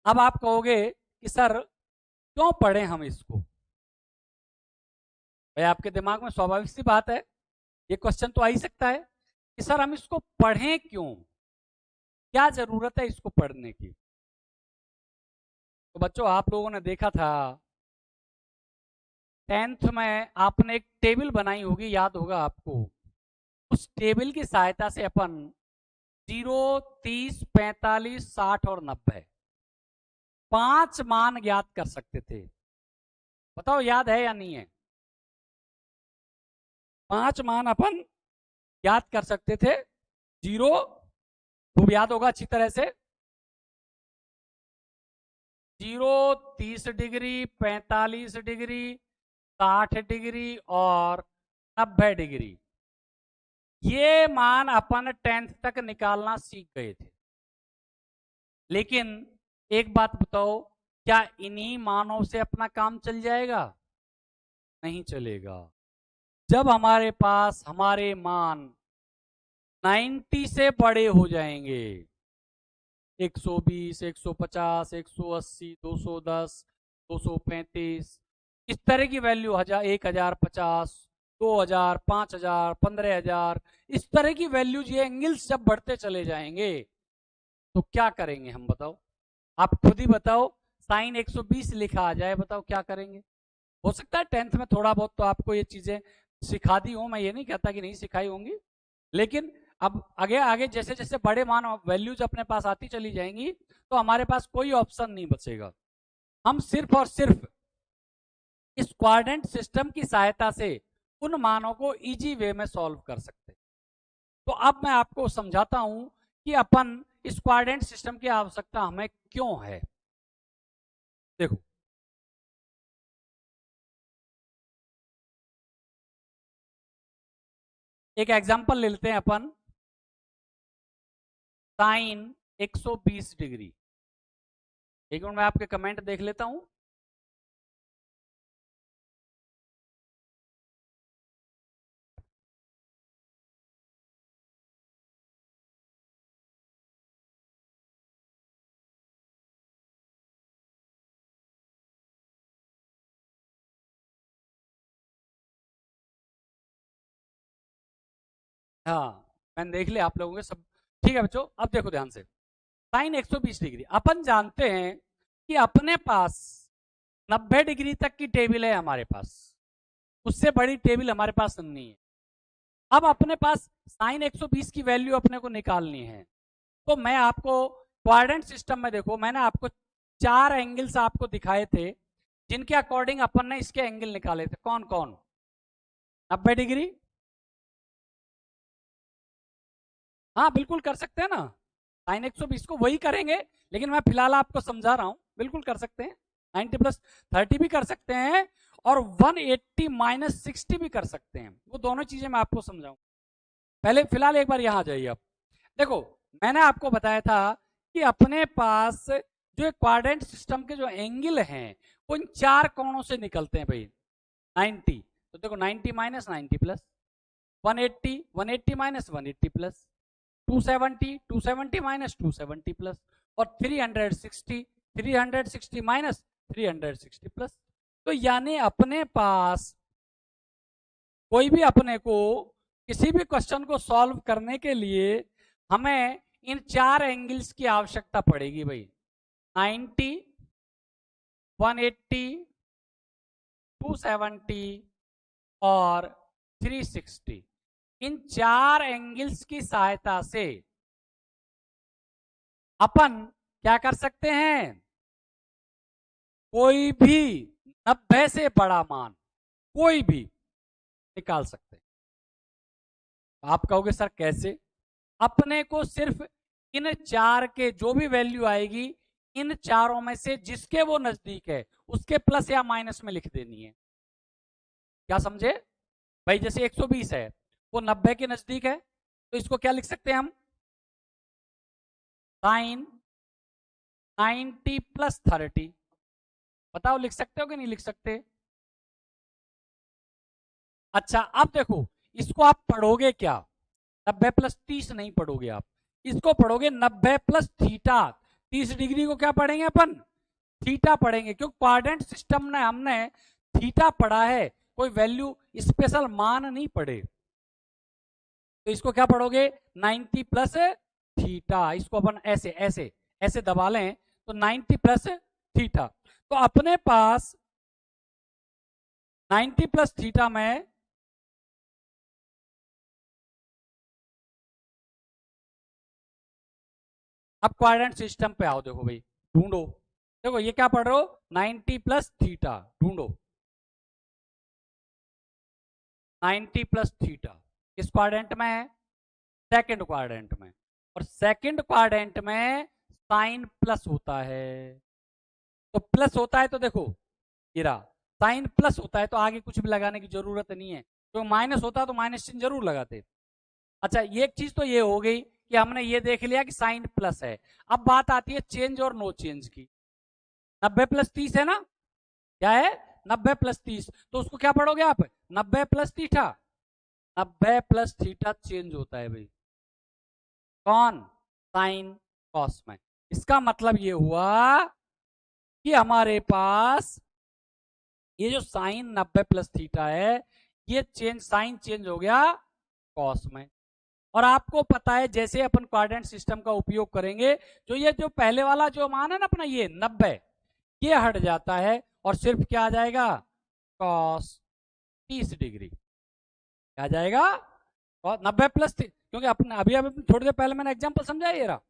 अब आप कहोगे कि सर क्यों पढ़े हम इसको, भाई आपके दिमाग में स्वाभाविक सी बात है, ये क्वेश्चन तो आ ही सकता है कि सर हम इसको पढ़ें क्यों, क्या जरूरत है इसको पढ़ने की। तो बच्चों आप लोगों ने देखा था 10th में आपने एक टेबल बनाई होगी, याद होगा आपको, उस टेबल की सहायता से अपन 0, 30, 45, 60 और 90 5 मान ज्ञात कर सकते थे। बताओ याद है या नहीं है? 5 मान अपन याद कर सकते थे। 0 खूब याद होगा अच्छी तरह से, 0 30 डिग्री, 45 डिग्री, 60 डिग्री और 90 डिग्री, ये मान अपन 10th तक निकालना सीख गए थे। लेकिन एक बात बताओ, क्या इन्हीं मानों से अपना काम चल जाएगा? नहीं चलेगा। जब हमारे पास हमारे मान 90 से बड़े हो जाएंगे, 120, 150, 180, 210, 235, इस तरह की वैल्यू 1050, 2000, 5000, 15000, इस तरह की वैल्यूज, ये एंगल्स जब बढ़ते चले जाएंगे तो क्या करेंगे हम? बताओ, आप खुद ही बताओ। साइन 120 लिखा आ जाए, बताओ क्या करेंगे? हो सकता है 10th में थोड़ा बहुत तो आपको ये चीजें सिखा दी हो, मैं ये नहीं कहता कि नहीं सिखाई होंगी, लेकिन अब आगे आगे जैसे जैसे बड़े मान वैल्यूज अपने पास आती चली जाएंगी तो हमारे पास कोई ऑप्शन नहीं बचेगा, हम सिर्फ और सिर्फ इस क्वाड्रेंट सिस्टम की सहायता से उन मानों को इजी वे में सॉल्व कर सकते हैं। तो अब मैं आपको समझाता हूं कि अपन इस क्वाड्रेंट सिस्टम की आवश्यकता हमें क्यों है। देखो, एक एग्जांपल ले लेते हैं अपन, साइन 120 डिग्री। एक मिनट मैं आपके कमेंट देख लेता हूं। हाँ, मैंने देख लिया आप लोगों के सब, ठीक है बच्चों। अब देखो ध्यान से, साइन 120 डिग्री, अपन जानते हैं कि अपने पास 90 डिग्री तक की टेबल है हमारे पास, उससे बड़ी टेबल हमारे पास नहीं है। अब अपने पास साइन 120 की वैल्यू अपने को निकालनी है, तो मैं आपको क्वाड्रेंट सिस्टम में, देखो मैंने आपको 4 एंगल्स आपको दिखाए थे जिनके अकॉर्डिंग अपन ने इसके एंगल निकाले थे। कौन कौन? 90 डिग्री, हाँ बिल्कुल कर सकते हैं ना, साइन 120 को वही करेंगे, लेकिन मैं फिलहाल आपको समझा रहा हूं, बिल्कुल कर सकते हैं। 90 प्लस 30 भी कर सकते हैं, और 180 माइनस 60 भी कर सकते हैं, वो दोनों चीजें मैं आपको समझाऊं। पहले फिलहाल एक बार यहां आ जाइए आप। देखो, मैंने आपको बताया था कि अपने पास जो क्वाड्रेंट सिस्टम के जो एंगल हैं वो इन 4 कोणों से निकलते हैं भाई। 90, तो देखो 90 minus 90 plus 180, 180 minus 180 plus 270, 270 minus 270 plus, और 360, 360 माइनस 360 प्लस। तो यानी अपने पास कोई भी अपने को किसी भी क्वेश्चन को सॉल्व करने के लिए हमें इन 4 एंगल्स की आवश्यकता पड़ेगी भाई। 90, 180, 270 और 360, इन 4 एंगल्स की सहायता से अपन क्या कर सकते हैं? कोई भी 90 से बड़ा मान, कोई भी निकाल सकते हैं। आप कहोगे सर कैसे? अपने को सिर्फ इन चार के जो भी वैल्यू आएगी, इन चारों में से जिसके वो नजदीक है उसके प्लस या माइनस में लिख देनी है। क्या समझे भाई? जैसे 120 है, वो 90 के नजदीक है, तो इसको क्या लिख सकते हैं हम? Sine 90 plus 30। बताओ लिख सकते हो कि नहीं लिख सकते? अच्छा अब देखो, इसको आप पढ़ोगे क्या? 90 प्लस 30 नहीं पढ़ोगे आप, इसको पढ़ोगे 90 प्लस थीटा। 30 डिग्री को क्या पढ़ेंगे अपन? थीटा पढ़ेंगे, क्योंकि क्वाड्रेंट सिस्टम में हमने थीटा पढ़ा है, कोई वैल्यू स्पेशल मान नहीं पढ़े। तो इसको क्या पढ़ोगे? 90 प्लस थीटा। इसको अपन ऐसे ऐसे ऐसे दबा लें तो 90 प्लस थीटा। तो अपने पास 90 प्लस थीटा में अब क्वाड्रेंट सिस्टम पे आओ। देखो भाई, ढूंढो। देखो ये क्या पढ़ रहे हो? 90 प्लस थीटा ढूंढो। 90 प्लस थीटा किस क्वाड्रेंट में है? सेकंड क्वाड्रेंट में। और सेकंड क्वाड्रेंट में साइन प्लस होता है। तो प्लस होता है तो देखो ये रहा, साइन प्लस होता है तो आगे कुछ भी लगाने की जरूरत नहीं है। तो माइनस होता तो माइनस चिन्ह जरूर लगाते। अच्छा एक चीज तो ये हो गई कि हमने ये देख लिया कि साइन प्लस है। अब बात आती है चेंज और नो चेंज की। 90 प्लस 30 है ना? क्या है? 90 प्लस 30। तो उसको क्या पढ़ोगे आप? 90 plus theta. 90 plus theta change होता है भाई। कौन? साइन कॉस में। इसका मतलब ये हुआ कि हमारे पास ये जो साइन 90 प्लस थीटा है, ये चेंज, साइन चेंज हो गया कॉस में। और आपको पता है जैसे अपन क्वाड्रेंट सिस्टम का उपयोग करेंगे, जो जो पहले वाला जो मान है ना अपना ये 90, ये हट जाता है और सिर्फ क्या आ जाएगा? Cos 30 degree. क्या आ जाएगा? 90 प्लस, क्योंकि अपने अभी अभी थोड़ी देर पहले मैंने एग्जांपल समझाया ये रहा।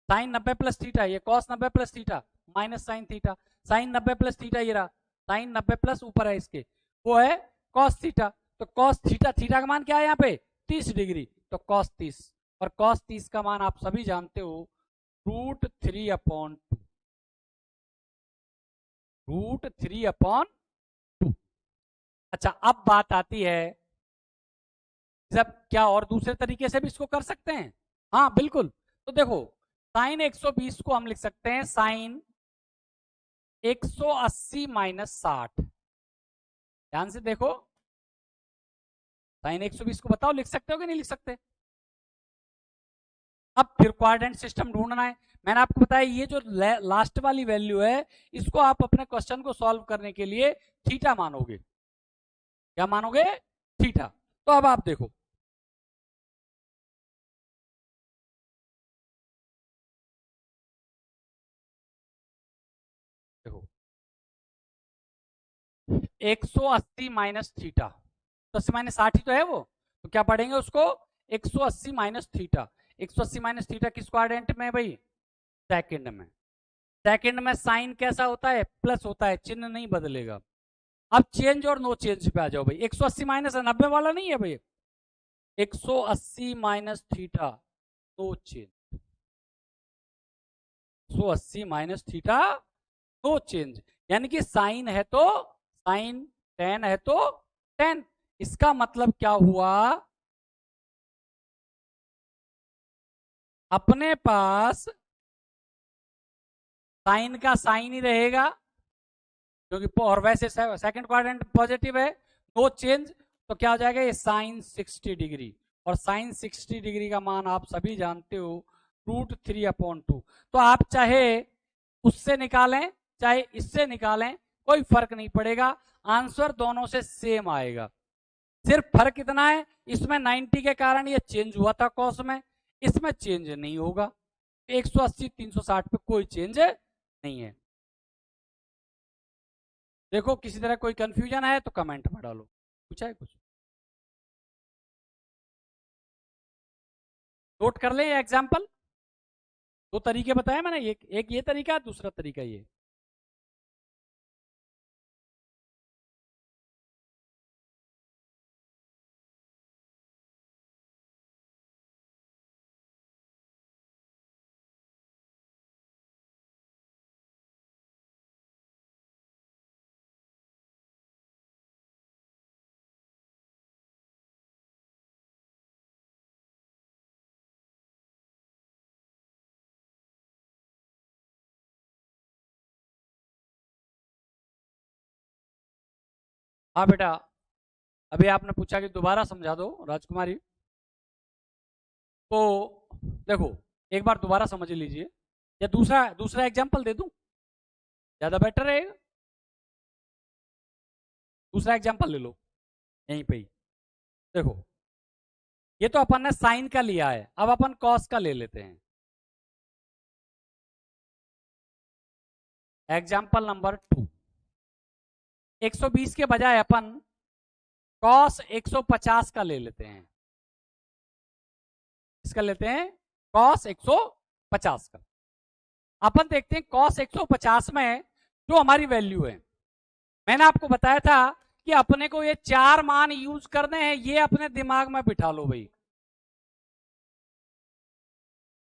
साइन 90 प्लस थीटा, ये cos 90 plus theta minus sine theta. Sine 90 plus theta ये रहा, साइन 90 प्लस ऊपर है इसके, वो है कॉस थीटा। तो कॉस थीटा, थीटा का मान क्या है यहाँ पे? 30 डिग्री। तो कॉस 30, और कॉस 30 का मान आप सभी जानते हो, √3/2। √3/2। अच्छा अब बात आती है, जब क्या और दूसरे तरीके से भी इसको कर सकते हैं? हाँ बिल्कुल। तो देखो साइन 120 को हम लिख सकते हैं साइन 180 माइनस 60। ध्यान से देखो, साइन 120 को बताओ लिख सकते हो कि नहीं लिख सकते? अब फिर क्वाड्रेंट सिस्टम ढूंढना है। मैंने आपको बताया ये जो लास्ट वाली वैल्यू है, इसको आप अपने क्वेश्चन को सॉल्व करने के लिए थीटा मानोगे। क्या मानोगे? थीटा। तो अब आप देखो, देखो 180 माइनस थीटा, तो 80 माइनस 60 ही तो है वो। तो क्या पढ़ेंगे उसको? 180 माइनस थीटा। 180 माइनस थीटा किस क्वाड्रेंट में भाई? सेकंड में। सेकंड में साइन कैसा होता है? प्लस होता है, चिन्ह नहीं बदलेगा। अब चेंज और नो चेंज पे आ जाओ भाई। 180 माइनस 90 वाला नहीं है भाई, 180 minus theta no change. 180 minus theta no change, यानी कि साइन है तो साइन, टेन है तो टेन। इसका मतलब क्या हुआ? अपने पास साइन का साइन ही रहेगा, क्योंकि और वैसे सेकंड क्वाड्रेंट पॉजिटिव है, नो चेंज। तो क्या हो जाएगा? ये साइन 60 डिग्री। और साइन 60 डिग्री का मान आप सभी जानते हो, √3/2। तो आप चाहे उससे निकालें चाहे इससे निकालें, कोई फर्क नहीं पड़ेगा, आंसर दोनों से सेम आएगा। सिर्फ फर्क इतना है, इसमें 90 के कारण ये चेंज हुआ था कॉस में, इसमें चेंज नहीं होगा। 180 360 पे कोई चेंज नहीं है। देखो किसी तरह कोई कंफ्यूजन है तो कमेंट में डालो। पूछा है कुछ? नोट कर ले ये एग्जाम्पल। दो तरीके बताए मैंने, एक ये तरीका, दूसरा तरीका ये। हाँ बेटा, अभी आपने पूछा कि दोबारा समझा दो राजकुमारी। तो देखो, एक बार दोबारा समझ लीजिए, या दूसरा दूसरा एग्जांपल दे दूं, ज्यादा बेटर रहेगा। दूसरा एग्जांपल ले लो यहीं पे ही। देखो, ये तो अपन ने साइन का लिया है, अब अपन कॉस का ले लेते हैं। एग्जांपल नंबर 2, 120 के बजाय अपन कॉस 150 का ले लेते हैं। इसका लेते हैं कॉस 150 का। अपन देखते हैं कॉस 150 में जो हमारी वैल्यू है, मैंने आपको बताया था कि अपने को ये 4 मान यूज करने हैं, ये अपने दिमाग में बिठा लो भाई।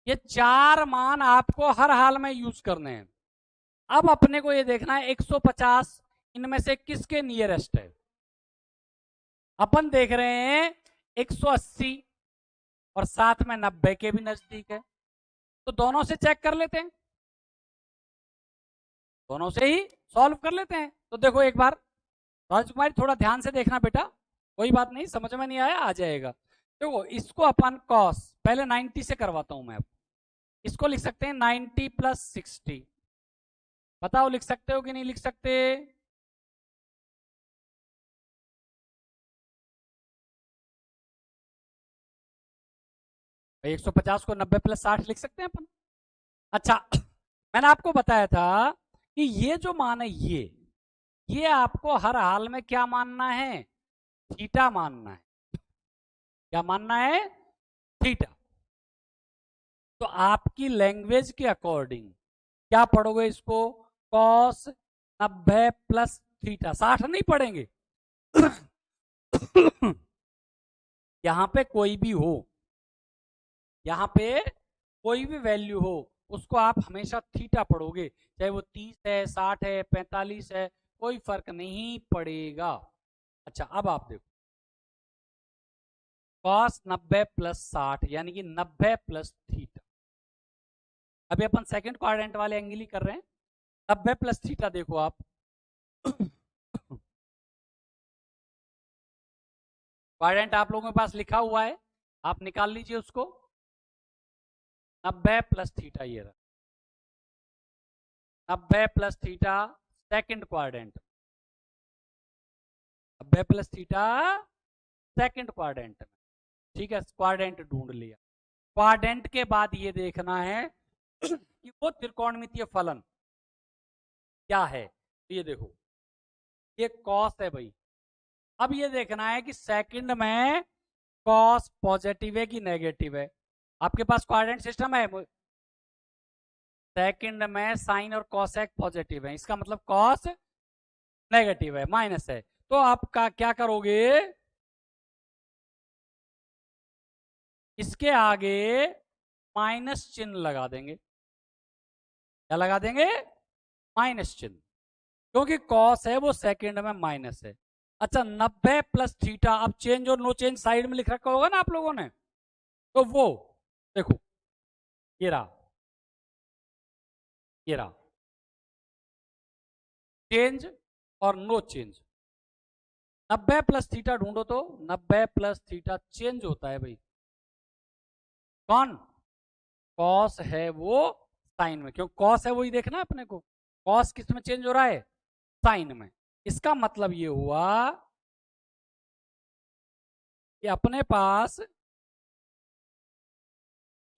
ये 4 मान आपको हर हाल में यूज करने हैं। अब अपने को ये देखना है 150 इनमें से किसके नियरेस्ट है। अपन देख रहे हैं 180 और साथ में 90 के भी नजदीक है, तो दोनों से चेक कर लेते हैं, दोनों से ही सॉल्व कर लेते हैं। तो देखो एक बार राजकुमारी, थोड़ा ध्यान से देखना बेटा, कोई बात नहीं, समझ में नहीं आया आ जाएगा। देखो, इसको अपन कॉस पहले 90 से करवाता हूं मैं। इसको लिख सकते हैं 90 प्लस 60। बताओ लिख सकते हो कि नहीं लिख सकते? 150 को 90 प्लस 60 लिख सकते हैं अपन। अच्छा, मैंने आपको बताया था कि ये जो मान है, ये आपको हर हाल में क्या मानना है? थीटा मानना है। क्या मानना है? थीटा। तो आपकी लैंग्वेज के अकॉर्डिंग क्या पढ़ोगे इसको? कॉस 90 प्लस थीटा, 60 नहीं पढ़ेंगे। यहां पे कोई भी हो, यहां पे कोई भी वैल्यू हो, उसको आप हमेशा थीटा पढ़ोगे, चाहे वो 30 है, 60 है, 45 है, कोई फर्क नहीं पड़ेगा। अच्छा, अब आप देखो, कॉस 90 प्लस 60 यानी कि 90 प्लस थीटा। अभी अपन सेकंड क्वाड्रेंट वाले एंगल ही कर रहे हैं। 90 प्लस थीटा देखो आप, क्वाड्रेंट आप लोगों के पास लिखा हुआ है, आप निकाल लीजिए उसको। 90 प्लस थीटा ये रहा, 90 plus theta second quadrant, 90 plus theta second quadrant में। ठीक है, क्वाड्रेंट ढूंढ लिया। क्वाड्रेंट के बाद ये देखना है कि वो त्रिकोणमितीय फलन क्या है। तो ये देखो, ये कॉस है भाई। अब ये देखना है कि सेकंड में कॉस पॉजिटिव है कि नेगेटिव है। आपके पास क्वाड्रेंट सिस्टम है, सेकंड में साइन और कॉसेक पॉजिटिव है, इसका मतलब कॉस नेगेटिव है, माइनस है। तो आप क्या करोगे? इसके आगे माइनस चिन्ह लगा देंगे। क्या लगा देंगे? माइनस चिन्ह, क्योंकि कॉस है वो सेकंड में माइनस है। अच्छा, 90 प्लस थीटा, अब चेंज और नो चेंज साइड में लिख रखा होगा ना आप लोगों ने, तो वो देखो, ये रहा, ये रहा चेंज और नो चेंज। 90 प्लस थीटा ढूंढो तो 90 प्लस थीटा चेंज होता है भाई। कौन? कॉस है वो साइन में, क्यों कॉस है वही देखना है अपने को। कॉस किस में चेंज हो रहा है? साइन में। इसका मतलब ये हुआ कि अपने पास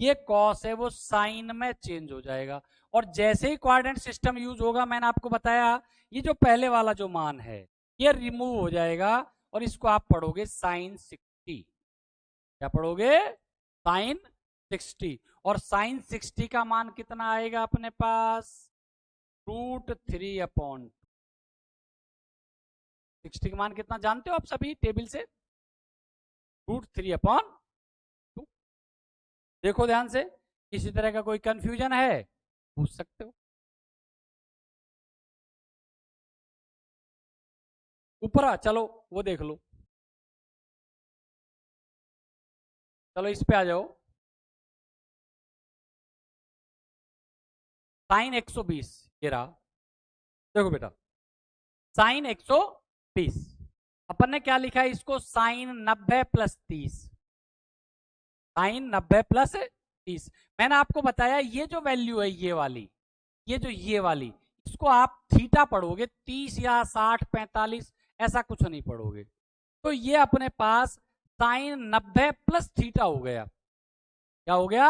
ये कॉस है वो साइन में चेंज हो जाएगा। और जैसे ही क्वाड्रेंट सिस्टम यूज होगा, मैंने आपको बताया, ये जो पहले वाला जो मान है ये रिमूव हो जाएगा, और इसको आप पढ़ोगे साइन 60। क्या पढ़ोगे? साइन 60। और साइन 60 का मान कितना आएगा अपने पास? √3/, 60 का मान कितना जानते हो आप सभी टेबल से? √3/2। देखो ध्यान से, किसी तरह का कोई कंफ्यूजन है पूछ सकते हो। ऊपर चलो वो देख लो, चलो इस पे आ जाओ। साइन 120 ये रहा, देखो बेटा, साइन 120 अपन ने क्या लिखा है इसको, साइन 90 प्लस 30, साइन 90 प्लस 30। मैंने आपको बताया ये जो वैल्यू है ये वाली, ये वाली, इसको आप थीटा पढ़ोगे, 30 या 60 45 ऐसा कुछ नहीं पढ़ोगे। तो ये अपने पास साइन 90 प्लस थीटा हो गया। क्या हो गया,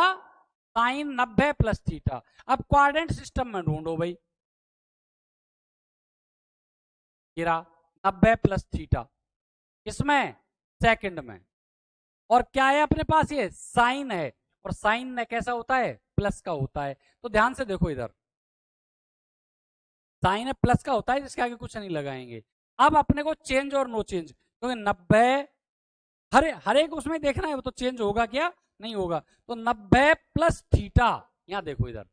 साइन 90 प्लस थीटा। अब क्वाड्रेंट सिस्टम में ढूंढो भाई, गिरा 90 प्लस थीटा, इसमें सेकंड में, और क्या है अपने पास, ये साइन है, और साइन में कैसा होता है, प्लस का होता है। तो ध्यान से देखो इधर, साइन प्लस का होता है, जिसके आगे कुछ नहीं लगाएंगे। अब अपने को चेंज और नो चेंज, क्योंकि 90 हर एक उसमें देखना है वो तो चेंज होगा क्या, नहीं होगा। तो 90 प्लस थीटा, यहां देखो इधर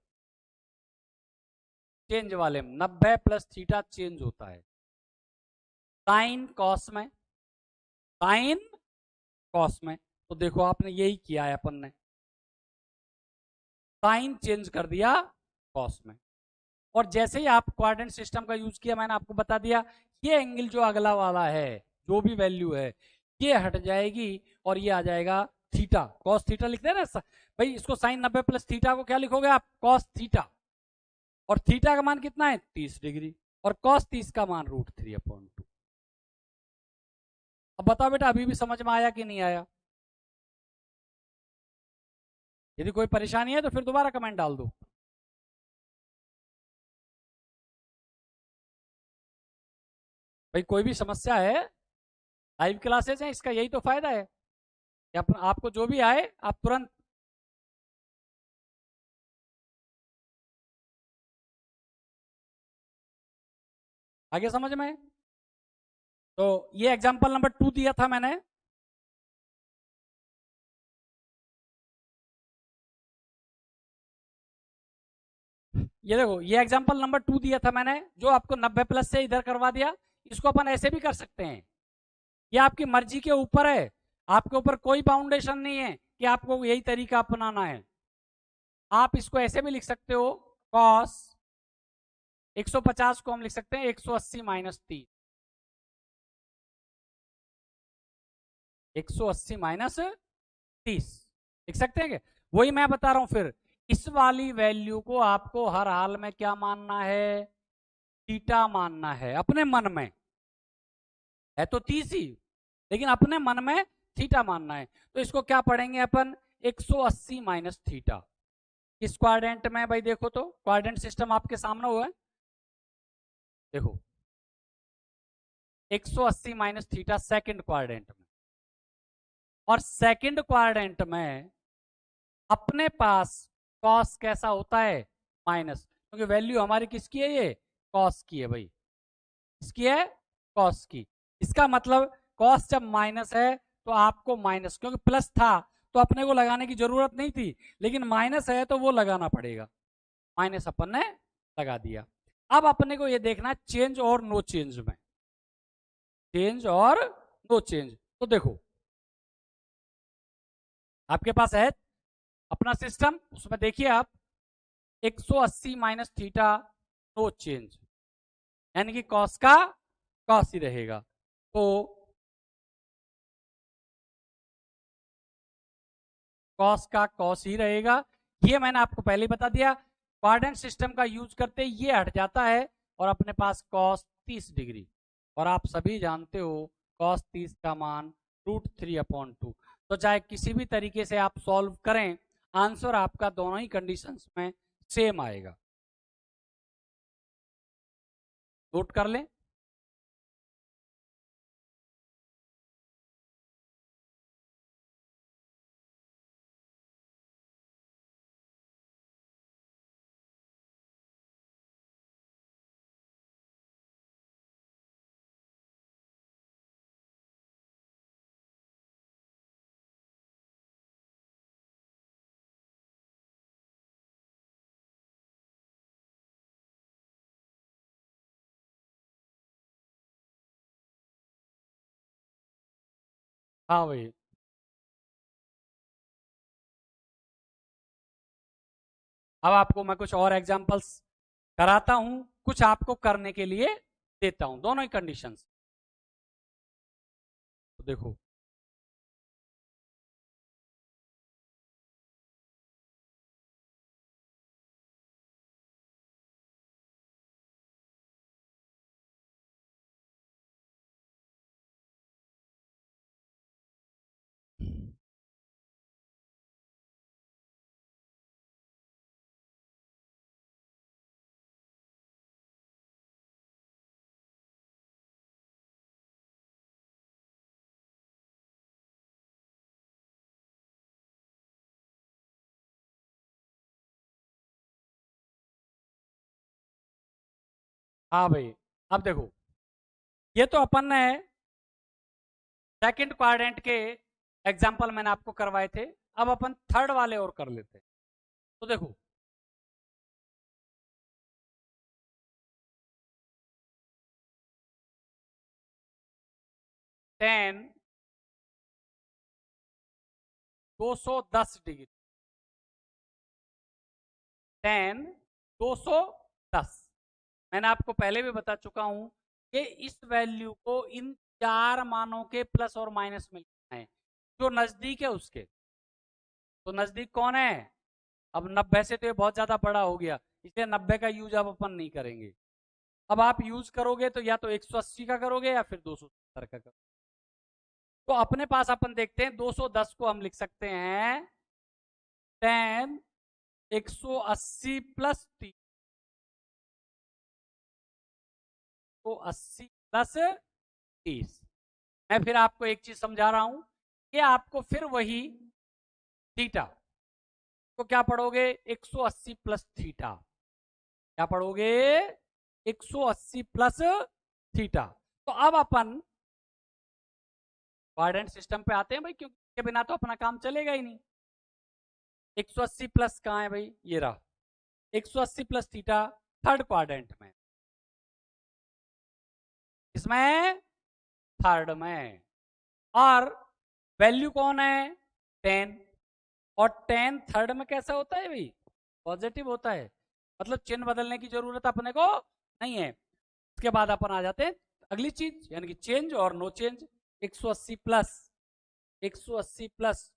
चेंज वाले में 90 प्लस थीटा चेंज होता है, साइन कॉस में, साइन कॉस में। तो देखो आपने यही किया है, अपन ने साइन चेंज कर दिया कॉस में। और जैसे ही आप क्वाड्रेंट सिस्टम का यूज किया, मैंने आपको बता दिया ये एंगल जो अगला वाला है, जो भी वैल्यू है ये हट जाएगी और ये आ जाएगा थीटा, कॉस थीटा लिखते हैं ना भाई, इसको साइन 90 प्लस थीटा को क्या लिखोगे आप, कॉस थीटा। और थीटा का मान कितना है, 30 डिग्री, और कॉस 30 का मान √3/2। अब बताओ बेटा, अभी भी समझ में आया कि नहीं आया? यदि कोई परेशानी है तो फिर दोबारा कमेंट डाल दो। भाई कोई भी समस्या है, लाइव क्लासेस हैं, इसका यही तो फायदा है कि आपको जो भी आए आप तुरंत आगे समझ में। तो ये एग्जांपल नंबर 2 दिया था मैंने, ये देखो ये एग्जांपल नंबर 2 दिया था मैंने, जो आपको 90 प्लस से इधर करवा दिया। इसको अपन ऐसे भी कर सकते हैं, ये आपकी मर्जी के ऊपर है, आपके ऊपर कोई बाउंडेशन नहीं है कि आपको यही तरीका अपनाना है। आप इसको ऐसे भी लिख सकते हो, कॉस 150 को हम लिख सकते हैं 180 माइनस 30, 180 माइनस 30 लिख सकते हैं क्या? वही मैं बता रहा हूं फिर, इस वाली वैल्यू को आपको हर हाल में क्या मानना है, थीटा मानना है अपने मन में, है तो 30 ही, लेकिन अपने मन में थीटा मानना है। तो इसको क्या पढ़ेंगे अपन, 180 माइनस थीटा। किस क्वाड्रेंट में भाई, देखो तो क्वाड्रेंट सिस्टम आपके सामने हुआ है, देखो 180 माइनस थीटा सेकंड क्वाड्रेंट में, और सेकंड क्वाड्रेंट में अपने पास कॉस कैसा होता है, माइनस, क्योंकि वैल्यू हमारी किसकी है, ये कॉस की है भाई, इसकी है कॉस की। इसका मतलब कॉस जब माइनस है तो आपको माइनस, क्योंकि प्लस था तो अपने को लगाने की जरूरत नहीं थी, लेकिन माइनस है तो वो लगाना पड़ेगा, माइनस अपन ने लगा दिया। अब अपने को ये देखना चेंज और नो चेंज में, चेंज और नो चेंज। तो देखो आपके पास है अपना सिस्टम, उसमें देखिए आप 180 माइनस थीटा नो चेंज, यानी कि कॉस का कॉस ही रहेगा। तो कॉस का कॉस ही रहेगा, ये मैंने आपको पहले ही बता दिया। क्वाड्रेंट सिस्टम का यूज करते ये हट जाता है और अपने पास कॉस 30 डिग्री, और आप सभी जानते हो कॉस 30 का मान √3/2। तो चाहे किसी भी तरीके से आप सॉल्व करें, आंसर आपका दोनों ही कंडीशंस में सेम आएगा। नोट कर लें। हाँ भाई, अब आपको मैं कुछ और एग्जांपल्स कराता हूं, कुछ आपको करने के लिए देता हूं, दोनों ही कंडीशंस। देखो हाँ भाई, अब देखो ये तो अपन ने सेकंड क्वाड्रेंट के एग्जाम्पल मैंने आपको करवाए थे। अब अपन थर्ड वाले और कर लेते हैं। तो देखो 10 210 डिग्री, 10 210। मैंने आपको पहले भी बता चुका हूं कि इस वैल्यू को इन चार मानों के प्लस और माइनस में लिखना है, जो नजदीक है उसके। तो नजदीक कौन है? अब 90 से तो ये बहुत ज्यादा बड़ा हो गया, इसलिए 90 का यूज अब अपन नहीं करेंगे। अब आप यूज करोगे तो या तो 180 का करोगे या फिर 270 का करोगे। तो अपने पास अपन देखते हैं 210 को हम लिख सकते हैं 10 180 प्लस 30, तो 80 प्लस 30। मैं फिर आपको एक चीज समझा रहा हूं कि आपको फिर वही थीटा तो क्या पढ़ोगे 180 प्लस थीटा, क्या पढ़ोगे 180 प्लस थीटा। तो अब अपन क्वाड्रेंट सिस्टम पे आते हैं भाई, क्योंकि इसके बिना तो अपना काम चलेगा ही नहीं। 180 प्लस कहाँ है भाई? ये रहा 180 प्लस थीटा थर्ड क्वाड्रेंट में, इसमें थर्ड में। और वैल्यू कौन है? 10। और 10 थर्ड में कैसा होता है भाई? पॉजिटिव होता है, मतलब चिन्ह बदलने की जरूरत अपने को नहीं है। उसके बाद अपन आ जाते हैं अगली चीज, यानी कि चेंज और no change. 180 plus 180 plus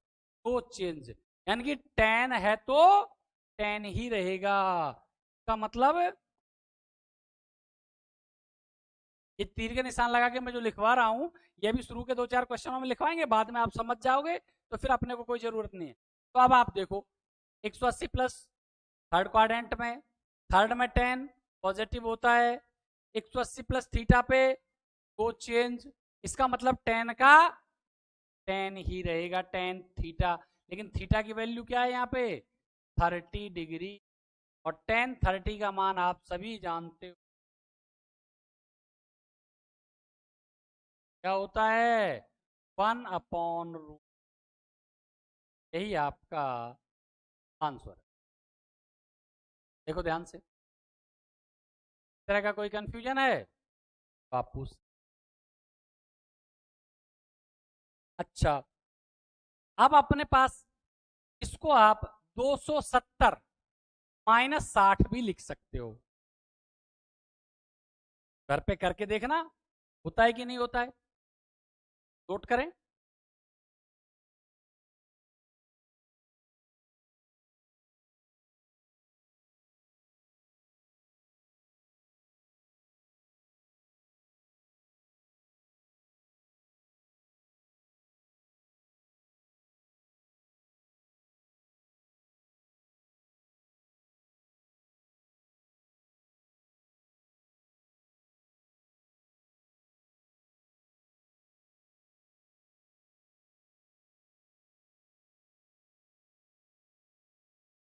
no change, यानी कि 10 है तो 10 ही रहेगा। इसका मतलब ये तीर के निशान लगा के मैं जो लिखवा रहा हूं, ये भी शुरू के 2-4 क्वेश्चनों में लिखवाएंगे, बाद में आप समझ जाओगे तो फिर अपने को कोई जरूरत नहीं है। तो अब आप देखो 180 प्लस थर्ड क्वाड्रेंट में, थर्ड में 10 पॉजिटिव होता है, 180 प्लस थीटा पे दो चेंज, इसका मतलब 10 का 10 ही रहेगा, 10 थीटा। लेकिन थीटा की वैल्यू क्या है यहाँ पे? 30 डिग्री। और 10 30 का मान आप सभी जानते हो क्या होता है? 1/रूट। यही आपका आंसर है। देखो ध्यान से, इस तरह का कोई कंफ्यूजन है तो आप पूछ। अच्छा, अब अपने पास इसको आप 270 माइनस 60 भी लिख सकते हो। घर पे करके देखना होता है कि नहीं होता है, नोट करें।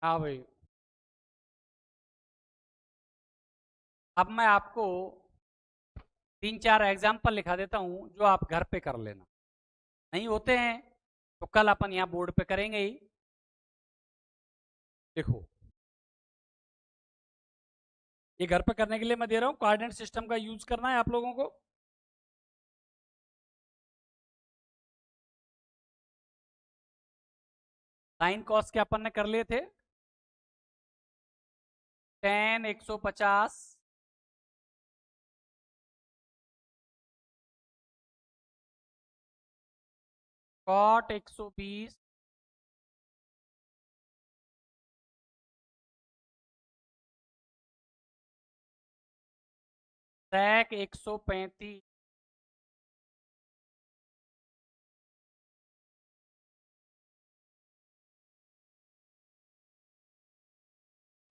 हाँ भाई, अब मैं आपको 3-4 एग्जाम्पल लिखा देता हूं जो आप घर पे कर लेना। नहीं होते हैं तो कल अपन यहाँ बोर्ड पे करेंगे ही। देखो ये घर पे करने के लिए मैं दे रहा हूँ, कोऑर्डिनेट सिस्टम का यूज करना है आप लोगों को। साइन कॉस के अपन ने कर लिए थे, 10 150 cot 120 sec 135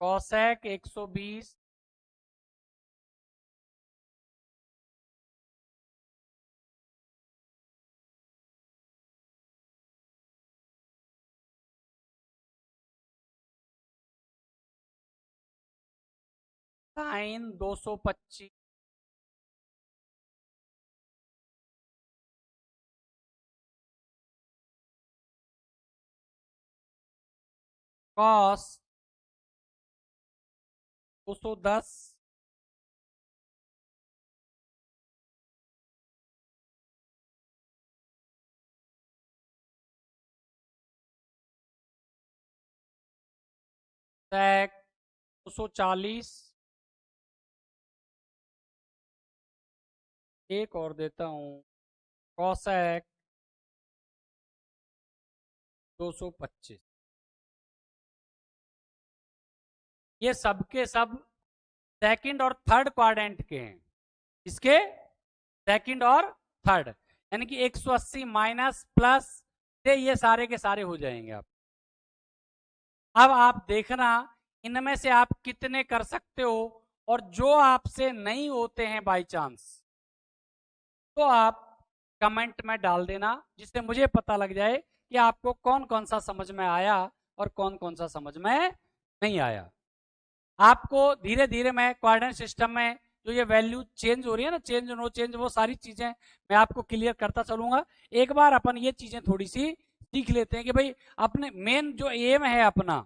cosec 120 sin 225 cos 210 sec 240 एक और देता हूं cosec 225। ये सब के सब सेकंड और थर्ड क्वाड्रेंट के हैं। इसके सेकंड और थर्ड, यानी कि 180 माइनस प्लस से ये सारे के सारे हो जाएंगे। अब आप देखना इनमें से आप कितने कर सकते हो, और जो आपसे नहीं होते हैं बाय चांस तो आप कमेंट में डाल देना, जिससे मुझे पता लग जाए कि आपको कौन कौन सा समझ में आया और कौन कौन सा समझ में नहीं आया। आपको धीरे धीरे मैं कोऑर्डिनेट सिस्टम में जो ये वैल्यू चेंज हो रही है ना, चेंज नो चेंज, वो सारी चीजें मैं आपको क्लियर करता चलूंगा। एक बार अपन ये चीजें थोड़ी सी सीख लेते हैं कि भाई अपने मेन जो एम है अपना,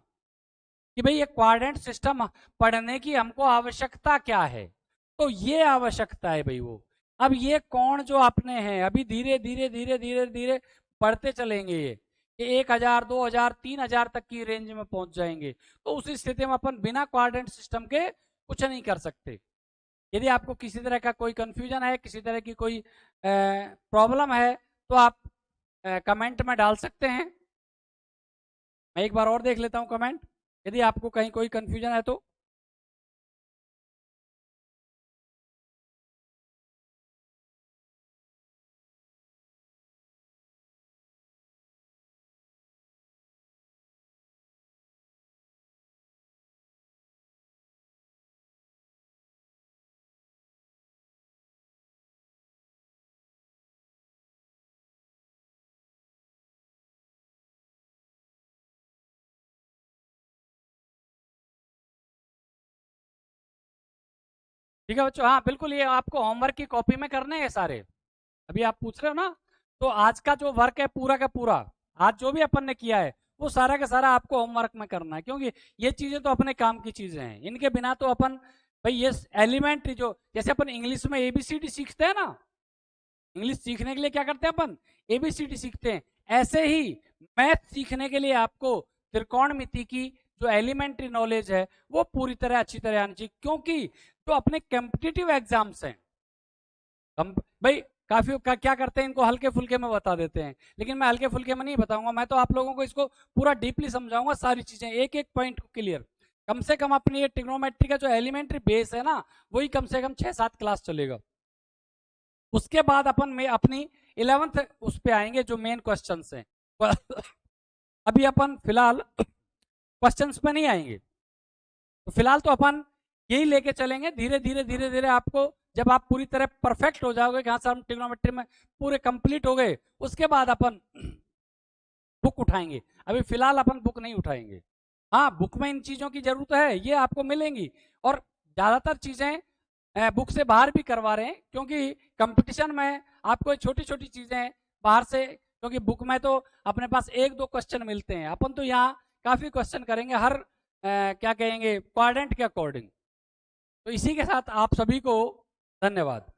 कि भाई ये कोऑर्डिनेट सिस्टम पढ़ने की हमको आवश्यकता क्या है, तो ये आवश्यकता है भाई वो। अब ये कोण जो अपने हैं अभी धीरे धीरे धीरे धीरे धीरे बढ़ते चलेंगे, ये 1000 2000 3000 तक की रेंज में पहुंच जाएंगे। तो उस स्थिति में अपन बिना कोऑर्डिनेट सिस्टम के कुछ नहीं कर सकते। यदि आपको किसी तरह का कोई कंफ्यूजन है, किसी तरह की कोई प्रॉब्लम है, तो आप कमेंट में डाल सकते हैं। मैं एक बार और देख लेता हूं कमेंट, यदि आपको कहीं कोई कंफ्यूजन है तो। ठीक है बच्चों, हाँ बिल्कुल, ये आपको होमवर्क की कॉपी में करने हैं सारे। अभी आप पूछ रहे हो ना, तो आज का जो वर्क है पूरा का पूरा, आज जो भी अपन ने किया है वो सारा का सारा आपको होमवर्क में करना है, क्योंकि ये चीजें तो अपने काम की चीजें हैं। इनके बिना तो अपन भाई ये एलिमेंट्री, जो जैसे अपन इंग्लिश में एबीसीडी सीखते हैं ना, इंग्लिश सीखने के लिए क्या करते हैं अपन, एबीसीडी सीखते हैं, ऐसे ही मैथ सीखने के लिए आपको त्रिकोणमिति की जो एलिमेंट्री नॉलेज है वो पूरी तरह अच्छी तरह आनी चाहिए। क्योंकि जो अपने कॉम्पिटिटिव एग्जाम्स हैं, हम भाई काफी क्या करते हैं, इनको हल्के फुल्के में बता देते हैं, लेकिन मैं हल्के फुल्के में नहीं बताऊंगा, मैं तो आप लोगों को इसको पूरा डीपली समझाऊंगा, सारी चीजें एक एक पॉइंट को क्लियर। कम से कम अपनी ये ट्रिग्नोमेट्री का जो एलिमेंट्री बेस है ना, वही कम से कम 6-7 क्लास चलेगा। उसके बाद अपन में अपनी 11th उस पे आएंगे जो मेन क्वेश्चन हैं। अभी अपन फिलहाल क्वेश्चंस पे नहीं आएंगे, तो फिलहाल तो अपन यही लेके चलेंगे। धीरे धीरे धीरे धीरे आपको जब आप पूरी तरह परफेक्ट हो जाओगे कि हाँ सर हम ट्रिग्नोमेट्री में पूरे कंप्लीट हो गए, उसके बाद अपन बुक उठाएंगे। अभी फिलहाल अपन बुक नहीं उठाएंगे। हाँ बुक में इन चीजों की जरूरत है, ये आपको मिलेंगी, और ज्यादातर चीजें बुक से बाहर भी करवा रहे हैं, क्योंकि कंपटीशन में आपको छोटी छोटी चीजें बाहर से, क्योंकि बुक में तो अपने पास 1-2 क्वेश्चन मिलते हैं, अपन तो यहाँ काफी क्वेश्चन करेंगे हर क्या कहेंगे क्वाड्रेंट के अकॉर्डिंग। तो इसी के साथ आप सभी को धन्यवाद।